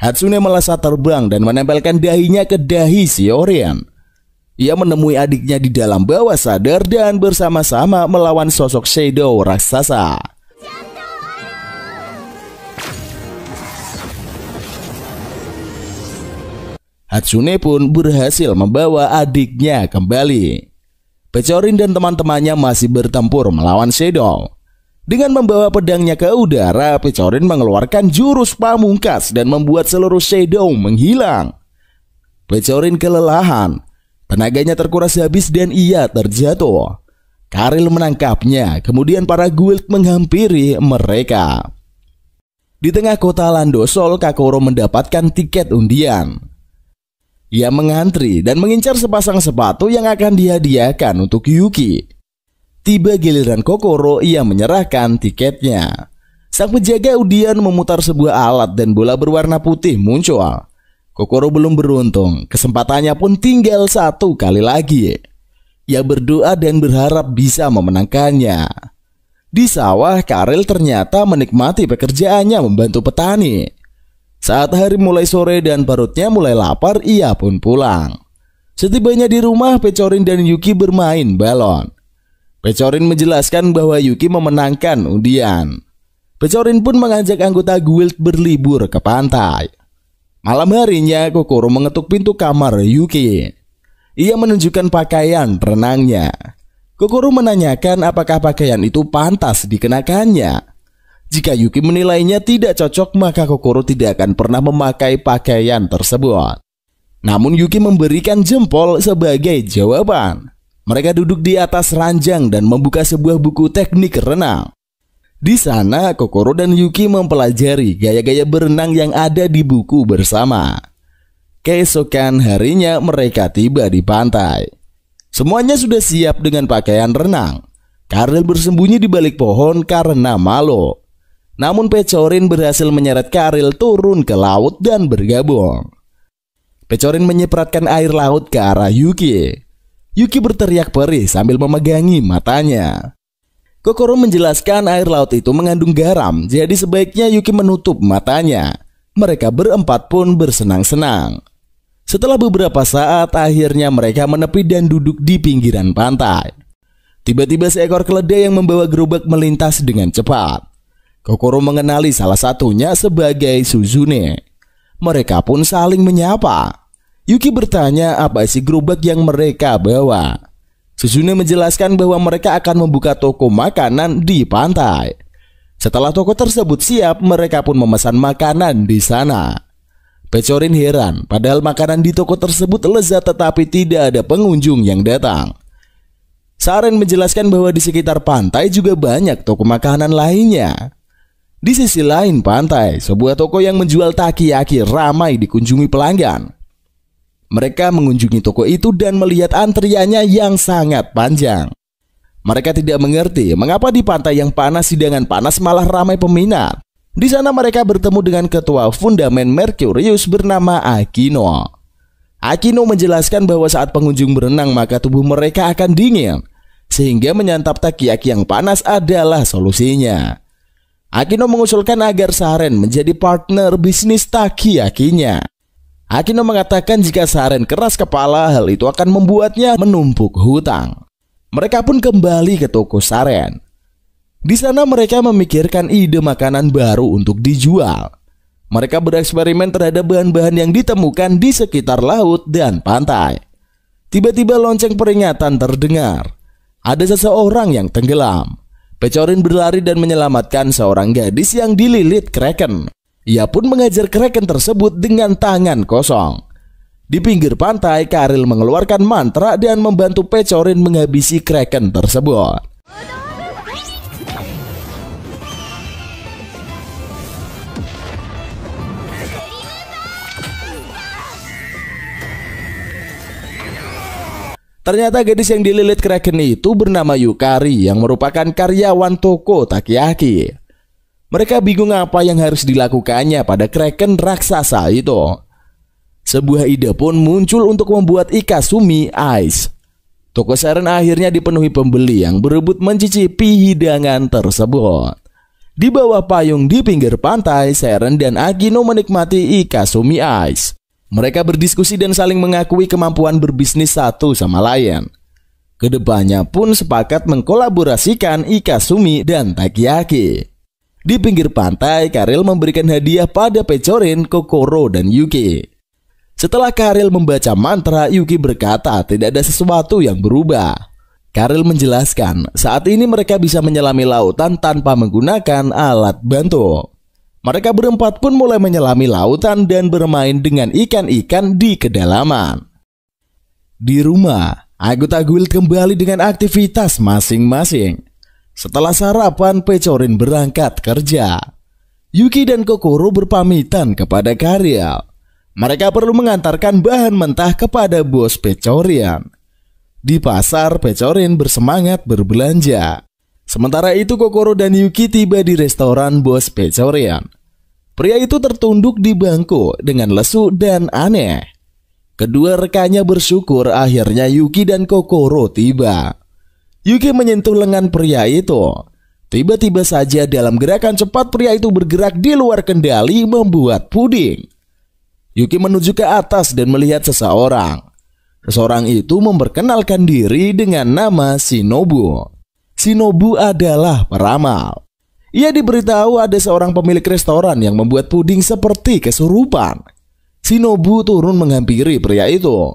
Hatsune melesat terbang dan menempelkan dahinya ke dahi Xiaorin. Ia menemui adiknya di dalam bawah sadar dan bersama-sama melawan sosok Shadow raksasa. Hatsune pun berhasil membawa adiknya kembali. Pechorin dan teman-temannya masih bertempur melawan Shadow. Dengan membawa pedangnya ke udara, Pechorin mengeluarkan jurus pamungkas dan membuat seluruh Shadow menghilang. Pechorin kelelahan, tenaganya terkuras habis dan ia terjatuh. Karil menangkapnya, kemudian para guild menghampiri mereka. Di tengah kota Landosol, Kakoro mendapatkan tiket undian. Ia mengantri dan mengincar sepasang sepatu yang akan dihadiahkan untuk Yuki. Tiba giliran Kokoro, ia menyerahkan tiketnya. Sang penjaga undian memutar sebuah alat dan bola berwarna putih muncul. Kokoro belum beruntung, kesempatannya pun tinggal satu kali lagi. Ia berdoa dan berharap bisa memenangkannya. Di sawah, Karil ternyata menikmati pekerjaannya membantu petani. Saat hari mulai sore dan perutnya mulai lapar, ia pun pulang. Setibanya di rumah, Pechorin dan Yuki bermain balon. Pechorin menjelaskan bahwa Yuki memenangkan undian. Pechorin pun mengajak anggota guild berlibur ke pantai. Malam harinya, Kokoro mengetuk pintu kamar Yuki. Ia menunjukkan pakaian renangnya. Kokoro menanyakan apakah pakaian itu pantas dikenakannya. Jika Yuki menilainya tidak cocok, maka Kokoro tidak akan pernah memakai pakaian tersebut. Namun Yuki memberikan jempol sebagai jawaban. Mereka duduk di atas ranjang dan membuka sebuah buku teknik renang. Di sana, Kokoro dan Yuki mempelajari gaya-gaya berenang yang ada di buku bersama. Keesokan harinya mereka tiba di pantai. Semuanya sudah siap dengan pakaian renang. Karil bersembunyi di balik pohon karena malu. Namun Pechorin berhasil menyeret Karil turun ke laut dan bergabung. Pechorin menyipratkan air laut ke arah Yuki. Yuki berteriak perih sambil memegangi matanya. Kokoro menjelaskan air laut itu mengandung garam, jadi sebaiknya Yuki menutup matanya. Mereka berempat pun bersenang-senang. Setelah beberapa saat, akhirnya mereka menepi dan duduk di pinggiran pantai. Tiba-tiba seekor keledai yang membawa gerobak melintas dengan cepat. Kokoro mengenali salah satunya sebagai Suzune. Mereka pun saling menyapa. Yuki bertanya apa isi gerobak yang mereka bawa. Suzune menjelaskan bahwa mereka akan membuka toko makanan di pantai. Setelah toko tersebut siap, mereka pun memesan makanan di sana. Pechorin heran, padahal makanan di toko tersebut lezat tetapi tidak ada pengunjung yang datang. Saren menjelaskan bahwa di sekitar pantai juga banyak toko makanan lainnya. Di sisi lain pantai, sebuah toko yang menjual takoyaki ramai dikunjungi pelanggan. Mereka mengunjungi toko itu dan melihat antriannya yang sangat panjang. Mereka tidak mengerti mengapa di pantai yang panas hidangan panas malah ramai peminat. Di sana mereka bertemu dengan ketua Fundamen Mercurius bernama Akino. Akino menjelaskan bahwa saat pengunjung berenang maka tubuh mereka akan dingin, sehingga menyantap takoyaki yang panas adalah solusinya. Akino mengusulkan agar Saren menjadi partner bisnis takiyakinya. Akino mengatakan jika Saren keras kepala, hal itu akan membuatnya menumpuk hutang. Mereka pun kembali ke toko Saren. Di sana mereka memikirkan ide makanan baru untuk dijual. Mereka bereksperimen terhadap bahan-bahan yang ditemukan di sekitar laut dan pantai. Tiba-tiba lonceng peringatan terdengar. Ada seseorang yang tenggelam. Pecorin berlari dan menyelamatkan seorang gadis yang dililit kraken. Ia pun mengejar kraken tersebut dengan tangan kosong. Di pinggir pantai, Karil mengeluarkan mantra dan membantu Pecorin menghabisi kraken tersebut. Ternyata gadis yang dililit kraken itu bernama Yukari yang merupakan karyawan toko Takiyaki. Mereka bingung apa yang harus dilakukannya pada kraken raksasa itu. Sebuah ide pun muncul untuk membuat Ikasumi Ice. Toko Saren akhirnya dipenuhi pembeli yang berebut mencicipi hidangan tersebut. Di bawah payung di pinggir pantai, Saren dan Akino menikmati Ikasumi Ice. Mereka berdiskusi dan saling mengakui kemampuan berbisnis satu sama lain. Kedepannya pun sepakat mengkolaborasikan Ikasumi dan Takiyaki. Di pinggir pantai, Karil memberikan hadiah pada Pecorin, Kokoro, dan Yuki. Setelah Karil membaca mantra, Yuki berkata tidak ada sesuatu yang berubah. Karil menjelaskan saat ini mereka bisa menyelami lautan tanpa menggunakan alat bantu. Mereka berempat pun mulai menyelami lautan dan bermain dengan ikan-ikan di kedalaman. Di rumah, anggota guild kembali dengan aktivitas masing-masing. Setelah sarapan, Pecorin berangkat kerja. Yuki dan Kokoro berpamitan kepada Karil. Mereka perlu mengantarkan bahan mentah kepada bos Pecorin. Di pasar, Pecorin bersemangat berbelanja. Sementara itu Kokoro dan Yuki tiba di restoran bos Pecorin. Pria itu tertunduk di bangku dengan lesu dan aneh. Kedua rekannya bersyukur akhirnya Yuki dan Kokoro tiba. Yuki menyentuh lengan pria itu. Tiba-tiba saja dalam gerakan cepat pria itu bergerak di luar kendali membuat puding. Yuki menuju ke atas dan melihat seseorang. Seseorang itu memperkenalkan diri dengan nama Shinobu. Shinobu adalah peramal. Ia diberitahu ada seorang pemilik restoran yang membuat puding seperti kesurupan. Shinobu turun menghampiri pria itu.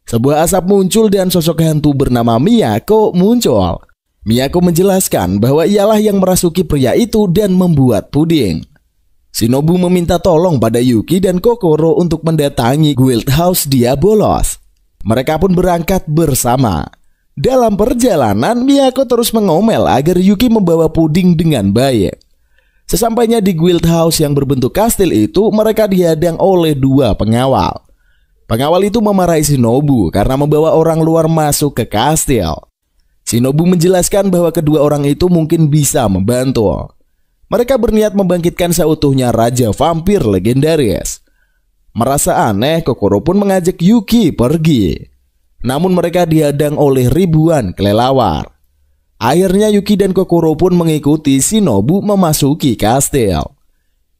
Sebuah asap muncul dan sosok hantu bernama Miyako muncul. Miyako menjelaskan bahwa ialah yang merasuki pria itu dan membuat puding. Shinobu meminta tolong pada Yuki dan Kokoro untuk mendatangi Guild House Diabolos. Mereka pun berangkat bersama. Dalam perjalanan, Miyako terus mengomel agar Yuki membawa puding dengan baik. Sesampainya di Guild House yang berbentuk kastil itu, mereka dihadang oleh dua pengawal. Pengawal itu memarahi Shinobu karena membawa orang luar masuk ke kastil. Shinobu menjelaskan bahwa kedua orang itu mungkin bisa membantu. Mereka berniat membangkitkan seutuhnya Raja Vampir legendaris. Merasa aneh, Kokoro pun mengajak Yuki pergi. Namun mereka dihadang oleh ribuan kelelawar. Akhirnya Yuki dan Kokoro pun mengikuti Shinobu memasuki kastil.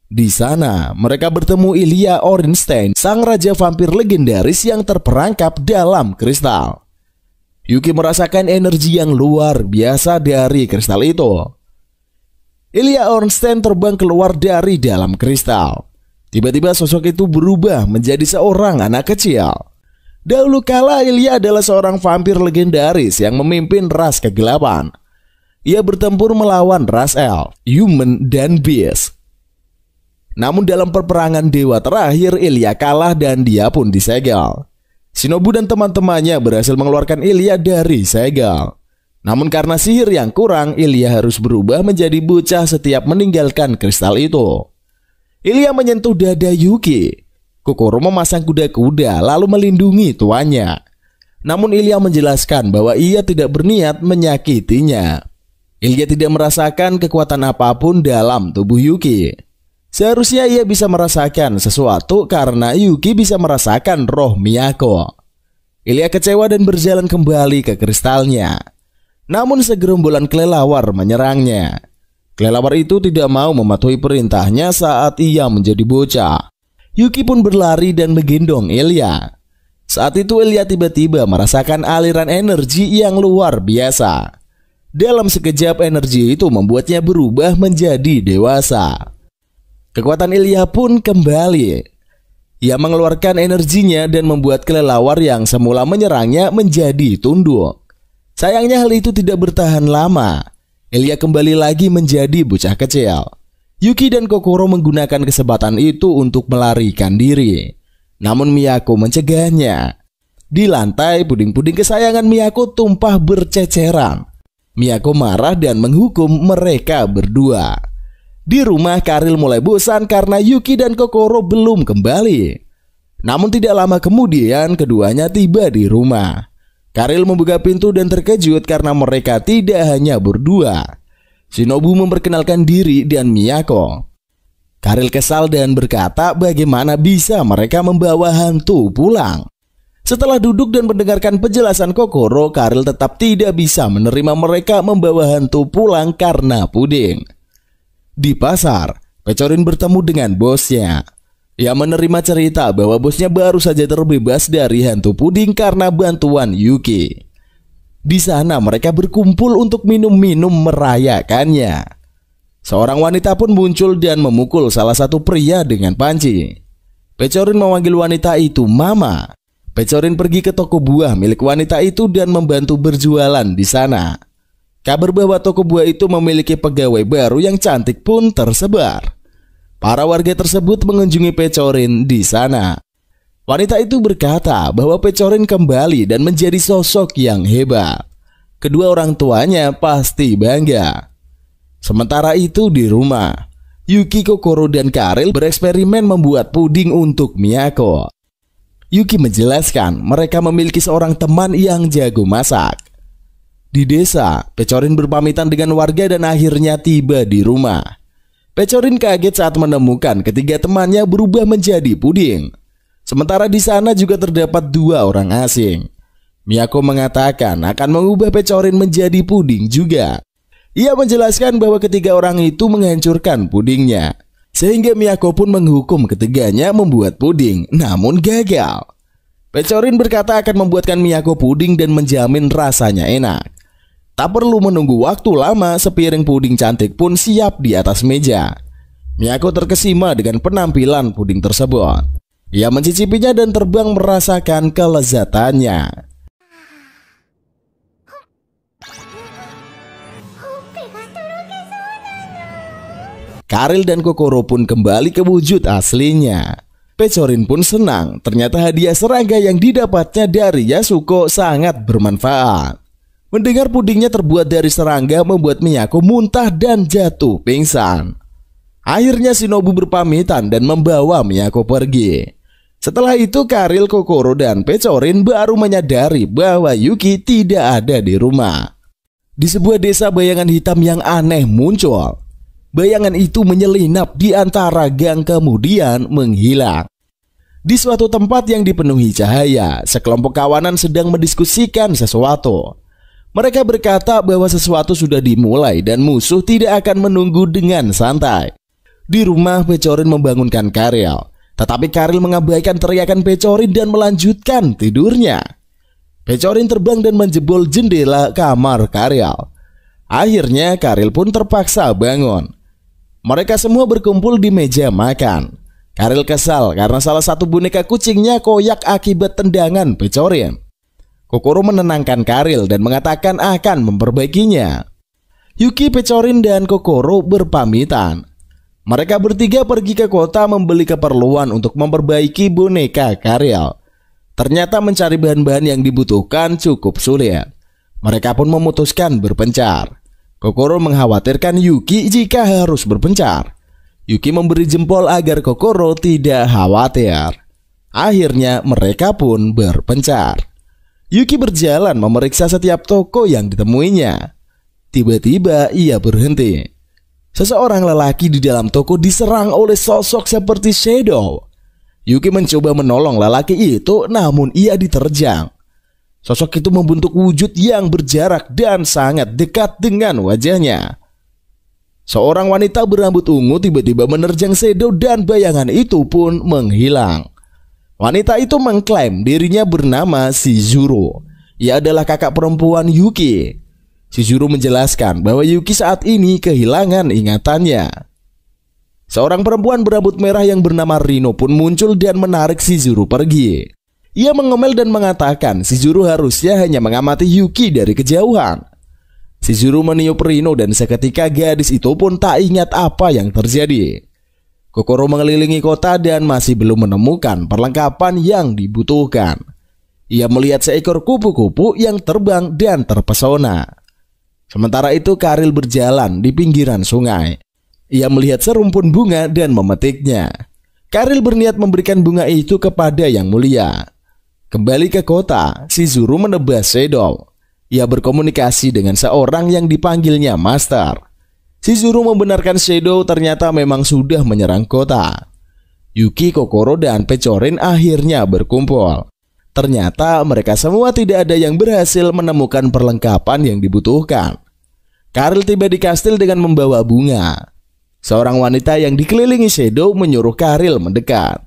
Di sana mereka bertemu Ilya Ornstein, sang raja vampir legendaris yang terperangkap dalam kristal. Yuki merasakan energi yang luar biasa dari kristal itu. Ilya Ornstein terbang keluar dari dalam kristal. Tiba-tiba sosok itu berubah menjadi seorang anak kecil. Dahulu kala Ilya adalah seorang vampir legendaris yang memimpin ras kegelapan. Ia bertempur melawan ras elf, human, dan beast. Namun dalam perperangan dewa terakhir, Ilya kalah dan dia pun disegel. Shinobu dan teman-temannya berhasil mengeluarkan Ilya dari segel. Namun karena sihir yang kurang, Ilya harus berubah menjadi bocah setiap meninggalkan kristal itu. Ilya menyentuh dada Yuki. Kokoro memasang kuda-kuda lalu melindungi tuannya. Namun Ilya menjelaskan bahwa ia tidak berniat menyakitinya. Ilya tidak merasakan kekuatan apapun dalam tubuh Yuki. Seharusnya ia bisa merasakan sesuatu karena Yuki bisa merasakan roh Miyako. Ilya kecewa dan berjalan kembali ke kristalnya. Namun segerombolan kelelawar menyerangnya. Kelelawar itu tidak mau mematuhi perintahnya saat ia menjadi bocah. Yuki pun berlari dan menggendong Elia. Saat itu Elia tiba-tiba merasakan aliran energi yang luar biasa. Dalam sekejap energi itu membuatnya berubah menjadi dewasa. Kekuatan Elia pun kembali. Ia mengeluarkan energinya dan membuat kelelawar yang semula menyerangnya menjadi tunduk. Sayangnya hal itu tidak bertahan lama. Elia kembali lagi menjadi bocah kecil. Yuki dan Kokoro menggunakan kesempatan itu untuk melarikan diri. Namun Miyako mencegahnya. Di lantai, puding-puding kesayangan Miyako tumpah berceceran. Miyako marah dan menghukum mereka berdua. Di rumah, Karil mulai bosan karena Yuki dan Kokoro belum kembali. Namun tidak lama kemudian keduanya tiba di rumah. Karil membuka pintu dan terkejut karena mereka tidak hanya berdua. Shinobu memperkenalkan diri dan Miyako. Karil kesal dan berkata bagaimana bisa mereka membawa hantu pulang. Setelah duduk dan mendengarkan penjelasan Kokoro, Karil tetap tidak bisa menerima mereka membawa hantu pulang karena puding. Di pasar, Pecorin bertemu dengan bosnya. Ia menerima cerita bahwa bosnya baru saja terbebas dari hantu puding karena bantuan Yuki. Di sana mereka berkumpul untuk minum-minum merayakannya. Seorang wanita pun muncul dan memukul salah satu pria dengan panci. Pecorin memanggil wanita itu Mama. Pecorin pergi ke toko buah milik wanita itu dan membantu berjualan di sana. Kabar bahwa toko buah itu memiliki pegawai baru yang cantik pun tersebar. Para warga tersebut mengunjungi Pecorin di sana. Wanita itu berkata bahwa Pecorin kembali dan menjadi sosok yang hebat. Kedua orang tuanya pasti bangga. Sementara itu di rumah, Yuki, Kokoro, dan Karil bereksperimen membuat puding untuk Miyako. Yuki menjelaskan mereka memiliki seorang teman yang jago masak. Di desa, Pecorin berpamitan dengan warga dan akhirnya tiba di rumah. Pecorin kaget saat menemukan ketiga temannya berubah menjadi puding. Sementara di sana juga terdapat dua orang asing. Miyako mengatakan akan mengubah Pecorin menjadi puding juga. Ia menjelaskan bahwa ketiga orang itu menghancurkan pudingnya. Sehingga Miyako pun menghukum ketiganya membuat puding, namun gagal. Pecorin berkata akan membuatkan Miyako puding dan menjamin rasanya enak. Tak perlu menunggu waktu lama, sepiring puding cantik pun siap di atas meja. Miyako terkesima dengan penampilan puding tersebut. Ia mencicipinya dan terbang merasakan kelezatannya. Karil dan Kokoro pun kembali ke wujud aslinya. Pecorin pun senang, ternyata hadiah serangga yang didapatnya dari Yasuko sangat bermanfaat. Mendengar pudingnya terbuat dari serangga membuat Miyako muntah dan jatuh pingsan. Akhirnya Shinobu berpamitan dan membawa Miyako pergi. Setelah itu Karil, Kokoro, dan Pecorin baru menyadari bahwa Yuki tidak ada di rumah. Di sebuah desa bayangan hitam yang aneh muncul. Bayangan itu menyelinap di antara gang kemudian menghilang. Di suatu tempat yang dipenuhi cahaya, sekelompok kawanan sedang mendiskusikan sesuatu. Mereka berkata bahwa sesuatu sudah dimulai dan musuh tidak akan menunggu dengan santai. Di rumah, Pecorin membangunkan Karil, tetapi Karil mengabaikan teriakan Pecorin dan melanjutkan tidurnya. Pecorin terbang dan menjebol jendela kamar Karil. Akhirnya Karil pun terpaksa bangun. Mereka semua berkumpul di meja makan. Karil kesal karena salah satu boneka kucingnya koyak akibat tendangan Pecorin. Kokoro menenangkan Karil dan mengatakan akan memperbaikinya. Yuki, Pecorin, dan Kokoro berpamitan. Mereka bertiga pergi ke kota membeli keperluan untuk memperbaiki boneka Karil. Ternyata mencari bahan-bahan yang dibutuhkan cukup sulit. Mereka pun memutuskan berpencar. Kokoro mengkhawatirkan Yuki jika harus berpencar. Yuki memberi jempol agar Kokoro tidak khawatir. Akhirnya mereka pun berpencar. Yuki berjalan memeriksa setiap toko yang ditemuinya. Tiba-tiba ia berhenti. Seseorang lelaki di dalam toko diserang oleh sosok seperti Shadow. Yuki mencoba menolong lelaki itu, namun ia diterjang. Sosok itu membentuk wujud yang berjarak dan sangat dekat dengan wajahnya. Seorang wanita berambut ungu tiba-tiba menerjang Shadow dan bayangan itu pun menghilang. Wanita itu mengklaim dirinya bernama Shizuru. Ia adalah kakak perempuan Yuki. Shizuru menjelaskan bahwa Yuki saat ini kehilangan ingatannya. Seorang perempuan berambut merah yang bernama Rino pun muncul dan menarik Shizuru pergi. Ia mengomel dan mengatakan Shizuru harusnya hanya mengamati Yuki dari kejauhan. Shizuru meniup Rino dan seketika gadis itu pun tak ingat apa yang terjadi. Kokoro mengelilingi kota dan masih belum menemukan perlengkapan yang dibutuhkan. Ia melihat seekor kupu-kupu yang terbang dan terpesona. Sementara itu Karil berjalan di pinggiran sungai. Ia melihat serumpun bunga dan memetiknya. Karil berniat memberikan bunga itu kepada Yang Mulia. Kembali ke kota, Shizuru menebas Shadow. Ia berkomunikasi dengan seorang yang dipanggilnya Master. Shizuru membenarkan Shadow ternyata memang sudah menyerang kota. Yuki, Kokoro, dan Pechorin akhirnya berkumpul. Ternyata mereka semua tidak ada yang berhasil menemukan perlengkapan yang dibutuhkan. Karil tiba di kastil dengan membawa bunga. Seorang wanita yang dikelilingi Shadow menyuruh Karil mendekat.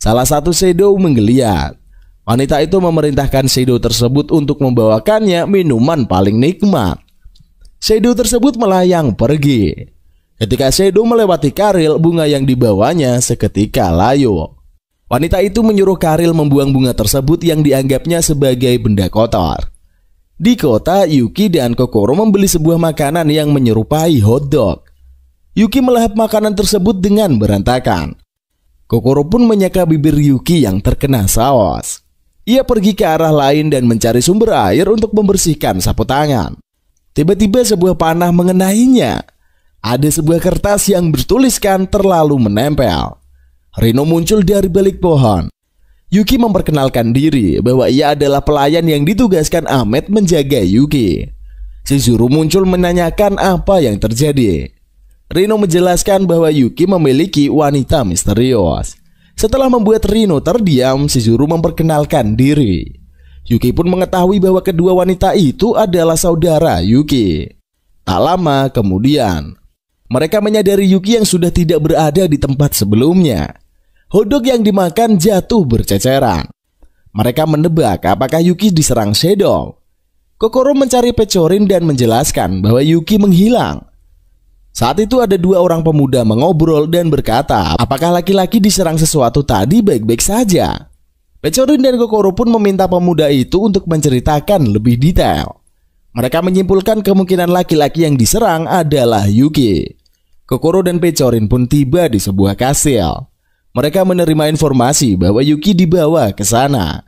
Salah satu Shadow menggeliat. Wanita itu memerintahkan Shadow tersebut untuk membawakannya minuman paling nikmat. Shadow tersebut melayang pergi. Ketika Shadow melewati Karil, bunga yang dibawanya seketika layu. Wanita itu menyuruh Karil membuang bunga tersebut yang dianggapnya sebagai benda kotor. Di kota, Yuki dan Kokoro membeli sebuah makanan yang menyerupai hotdog. Yuki melahap makanan tersebut dengan berantakan. Kokoro pun menyeka bibir Yuki yang terkena saus. Ia pergi ke arah lain dan mencari sumber air untuk membersihkan sapu tangan. Tiba-tiba sebuah panah mengenainya. Ada sebuah kertas yang bertuliskan terlalu menempel. Rino muncul dari balik pohon. Yuki memperkenalkan diri bahwa ia adalah pelayan yang ditugaskan Ahmed menjaga Yuki. Shizuru muncul menanyakan apa yang terjadi. Rino menjelaskan bahwa Yuki memiliki wanita misterius. Setelah membuat Rino terdiam, Shizuru memperkenalkan diri. Yuki pun mengetahui bahwa kedua wanita itu adalah saudara Yuki. Tak lama kemudian, mereka menyadari Yuki yang sudah tidak berada di tempat sebelumnya. Hotdog yang dimakan jatuh berceceran. Mereka menebak apakah Yuki diserang Shadow. Kokoro mencari Pechorin dan menjelaskan bahwa Yuki menghilang. Saat itu ada dua orang pemuda mengobrol dan berkata apakah laki-laki diserang sesuatu tadi baik-baik saja. Pechorin dan Kokoro pun meminta pemuda itu untuk menceritakan lebih detail. Mereka menyimpulkan kemungkinan laki-laki yang diserang adalah Yuki. Kokoro dan Pechorin pun tiba di sebuah kastil. Mereka menerima informasi bahwa Yuki dibawa ke sana.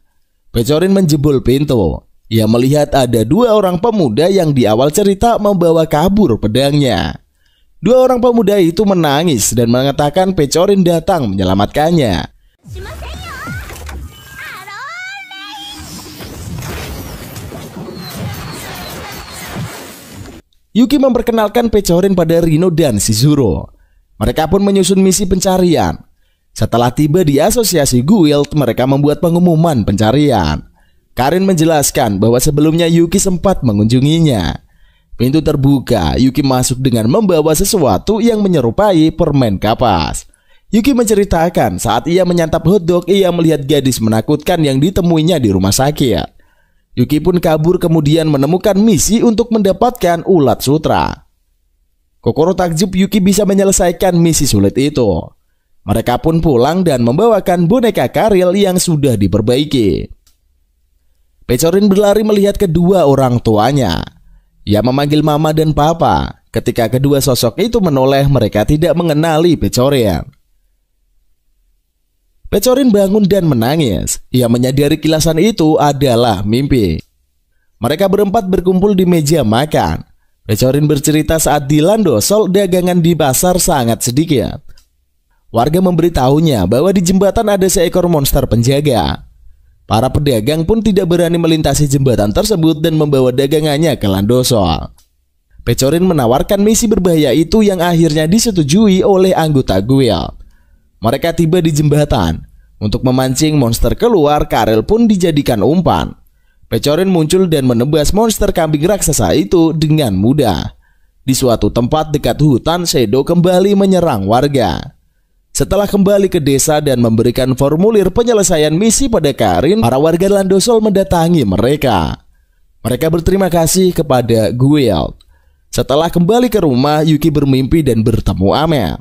Pechorin menjebol pintu. Ia melihat ada dua orang pemuda yang di awal cerita membawa kabur pedangnya. Dua orang pemuda itu menangis dan mengatakan Pechorin datang menyelamatkannya. Yuki memperkenalkan Pechorin pada Rino dan Shizuru. Mereka pun menyusun misi pencarian. Setelah tiba di asosiasi guild, mereka membuat pengumuman pencarian. Karin menjelaskan bahwa sebelumnya Yuki sempat mengunjunginya. Pintu terbuka, Yuki masuk dengan membawa sesuatu yang menyerupai permen kapas. Yuki menceritakan saat ia menyantap hotdog, ia melihat gadis menakutkan yang ditemuinya di rumah sakit. Yuki pun kabur kemudian menemukan misi untuk mendapatkan ulat sutra. Kokoro takjub Yuki bisa menyelesaikan misi sulit itu. Mereka pun pulang dan membawakan boneka Karil yang sudah diperbaiki. Pechorin berlari melihat kedua orang tuanya. Ia memanggil mama dan papa. Ketika kedua sosok itu menoleh, mereka tidak mengenali Pechorin. Pechorin bangun dan menangis. Ia menyadari kilasan itu adalah mimpi. Mereka berempat berkumpul di meja makan. Pechorin bercerita saat di Landosol dagangan di pasar sangat sedikit. Warga memberitahunya bahwa di jembatan ada seekor monster penjaga. Para pedagang pun tidak berani melintasi jembatan tersebut dan membawa dagangannya ke Landosol. Pechorin menawarkan misi berbahaya itu yang akhirnya disetujui oleh anggota guild. Mereka tiba di jembatan. Untuk memancing monster keluar, Karel pun dijadikan umpan. Pechorin muncul dan menebas monster kambing raksasa itu dengan mudah. Di suatu tempat dekat hutan, Shadow kembali menyerang warga. Setelah kembali ke desa dan memberikan formulir penyelesaian misi pada Karin, para warga Landosol mendatangi mereka. Mereka berterima kasih kepada Guild. Setelah kembali ke rumah, Yuki bermimpi dan bertemu Ahmed.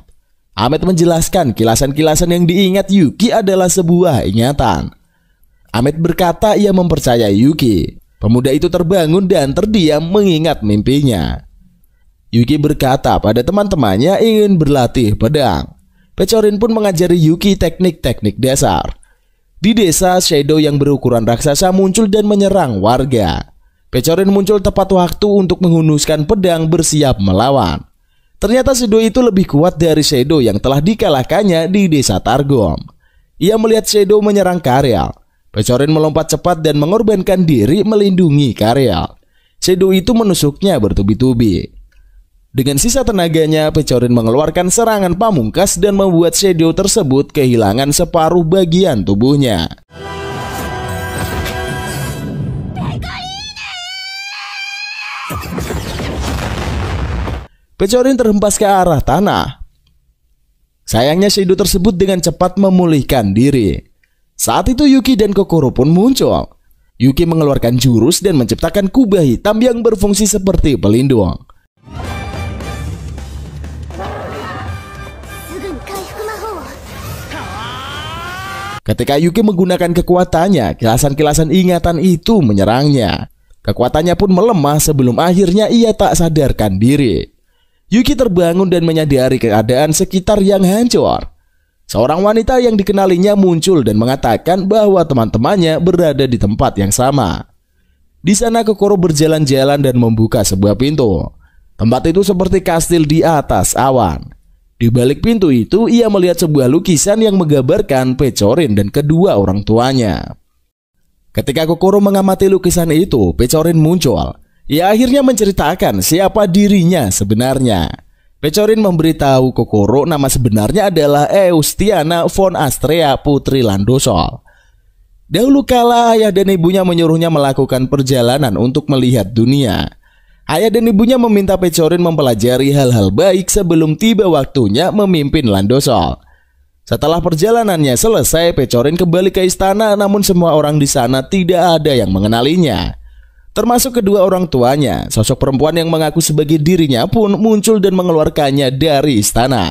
Ahmed menjelaskan kilasan-kilasan yang diingat Yuki adalah sebuah ingatan. Ahmed berkata ia mempercayai Yuki. Pemuda itu terbangun dan terdiam mengingat mimpinya. Yuki berkata pada teman-temannya ingin berlatih pedang. Pecorin pun mengajari Yuki teknik-teknik dasar. Di desa, Shadow yang berukuran raksasa muncul dan menyerang warga. Pecorin muncul tepat waktu untuk menghunuskan pedang bersiap melawan. Ternyata Shadow itu lebih kuat dari Shadow yang telah dikalahkannya di desa Targom. Ia melihat Shadow menyerang Karyl. Pecorin melompat cepat dan mengorbankan diri melindungi Karyl. Shadow itu menusuknya bertubi-tubi. Dengan sisa tenaganya, Pecorin mengeluarkan serangan pamungkas dan membuat Shadow tersebut kehilangan separuh bagian tubuhnya. Pecorin terhempas ke arah tanah. Sayangnya Shadow tersebut dengan cepat memulihkan diri. Saat itu Yuki dan Kokoro pun muncul. Yuki mengeluarkan jurus dan menciptakan kubah hitam yang berfungsi seperti pelindung. Ketika Yuki menggunakan kekuatannya, kilasan-kilasan ingatan itu menyerangnya. Kekuatannya pun melemah sebelum akhirnya ia tak sadarkan diri. Yuki terbangun dan menyadari keadaan sekitar yang hancur. Seorang wanita yang dikenalinya muncul dan mengatakan bahwa teman-temannya berada di tempat yang sama. Di sana Kokoro berjalan-jalan dan membuka sebuah pintu. Tempat itu seperti kastil di atas awan. Di balik pintu itu, ia melihat sebuah lukisan yang menggambarkan Pecorin dan kedua orang tuanya. Ketika Kokoro mengamati lukisan itu, Pecorin muncul. Ia akhirnya menceritakan siapa dirinya sebenarnya. Pecorin memberitahu Kokoro nama sebenarnya adalah Eustiana von Astrea, putri Landosol. Dahulu kala ayah dan ibunya menyuruhnya melakukan perjalanan untuk melihat dunia. Ayah dan ibunya meminta Pecorin mempelajari hal-hal baik sebelum tiba waktunya memimpin Landosol. Setelah perjalanannya selesai, Pecorin kembali ke istana, namun semua orang di sana tidak ada yang mengenalinya. Termasuk kedua orang tuanya. Sosok perempuan yang mengaku sebagai dirinya pun muncul dan mengeluarkannya dari istana.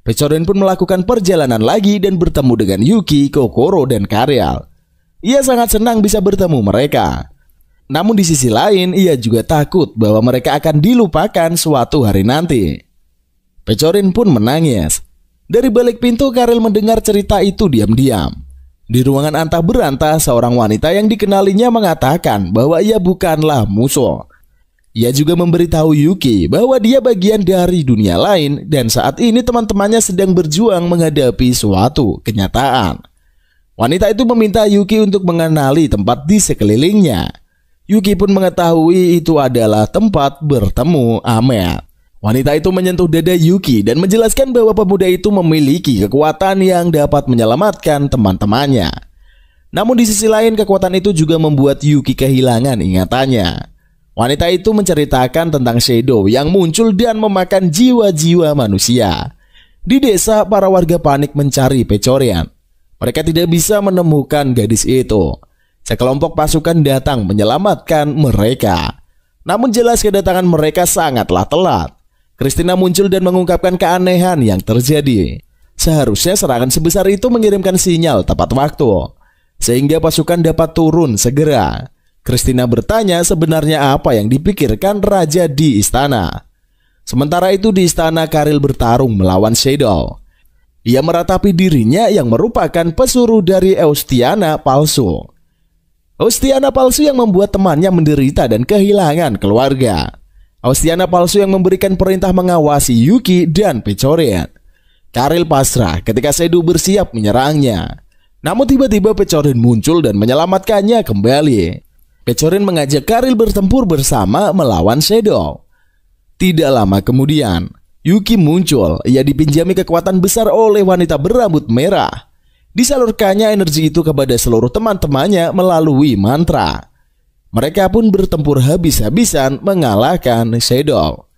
Pecorin pun melakukan perjalanan lagi dan bertemu dengan Yuki, Kokoro, dan Karyl. Ia sangat senang bisa bertemu mereka. Namun di sisi lain, ia juga takut bahwa mereka akan dilupakan suatu hari nanti. Pecorin pun menangis. Dari balik pintu, Karyl mendengar cerita itu diam-diam. Di ruangan antah berantah, seorang wanita yang dikenalinya mengatakan bahwa ia bukanlah musuh. Ia juga memberitahu Yuki bahwa dia bagian dari dunia lain dan saat ini teman-temannya sedang berjuang menghadapi suatu kenyataan. Wanita itu meminta Yuki untuk mengenali tempat di sekelilingnya. Yuki pun mengetahui itu adalah tempat bertemu Ahmed. Wanita itu menyentuh dada Yuki dan menjelaskan bahwa pemuda itu memiliki kekuatan yang dapat menyelamatkan teman-temannya. Namun di sisi lain, kekuatan itu juga membuat Yuki kehilangan ingatannya. Wanita itu menceritakan tentang Shadow yang muncul dan memakan jiwa-jiwa manusia. Di desa, para warga panik mencari Pecorin. Mereka tidak bisa menemukan gadis itu. Sekelompok pasukan datang menyelamatkan mereka. Namun jelas kedatangan mereka sangatlah telat. Christina muncul dan mengungkapkan keanehan yang terjadi. Seharusnya serangan sebesar itu mengirimkan sinyal tepat waktu, sehingga pasukan dapat turun segera. Christina bertanya sebenarnya apa yang dipikirkan raja di istana. Sementara itu di istana, Karyl bertarung melawan Shadow. Ia meratapi dirinya yang merupakan pesuruh dari Eustiana palsu. Eustiana palsu yang membuat temannya menderita dan kehilangan keluarga. Eustiana palsu yang memberikan perintah mengawasi Yuki dan Pecorin. Karyl pasrah ketika Shadow bersiap menyerangnya. Namun tiba-tiba Pecorin muncul dan menyelamatkannya kembali. Pecorin mengajak Karyl bertempur bersama melawan Shadow. Tidak lama kemudian, Yuki muncul. Ia dipinjami kekuatan besar oleh wanita berambut merah. Disalurkannya energi itu kepada seluruh teman-temannya melalui mantra. Mereka pun bertempur habis-habisan mengalahkan Shadow.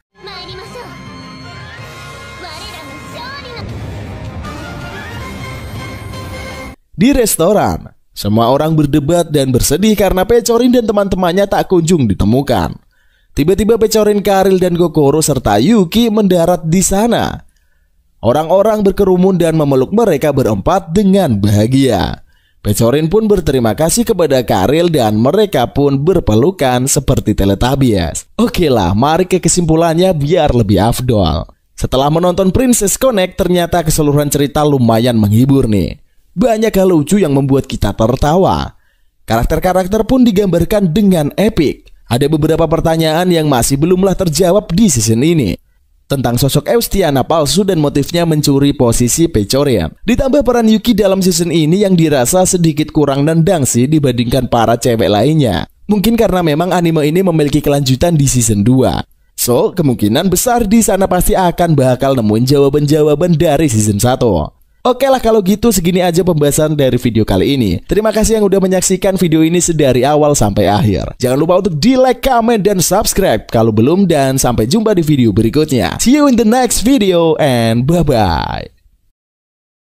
Di restoran, semua orang berdebat dan bersedih karena Pecorin dan teman-temannya tak kunjung ditemukan. Tiba-tiba Pecorin, Karyl, dan Kokoro serta Yuki mendarat di sana. Orang-orang berkerumun dan memeluk mereka berempat dengan bahagia. Pecorin pun berterima kasih kepada Karyl dan mereka pun berpelukan seperti Teletubbies. Oke lah, mari ke kesimpulannya biar lebih afdol. Setelah menonton Princess Connect, ternyata keseluruhan cerita lumayan menghibur nih. Banyak hal lucu yang membuat kita tertawa. Karakter-karakter pun digambarkan dengan epik. Ada beberapa pertanyaan yang masih belumlah terjawab di season ini. Tentang sosok Eustiana palsu dan motifnya mencuri posisi Pecorin. Ditambah peran Yuki dalam season ini yang dirasa sedikit kurang nendang sih dibandingkan para cewek lainnya. Mungkin karena memang anime ini memiliki kelanjutan di season 2. So, kemungkinan besar di sana pasti akan bakal nemuin jawaban-jawaban dari season 1. Oke lah kalau gitu segini aja pembahasan dari video kali ini. Terima kasih yang udah menyaksikan video ini sedari awal sampai akhir. Jangan lupa untuk di like, comment, dan subscribe kalau belum. Dan sampai jumpa di video berikutnya. See you in the next video and bye-bye.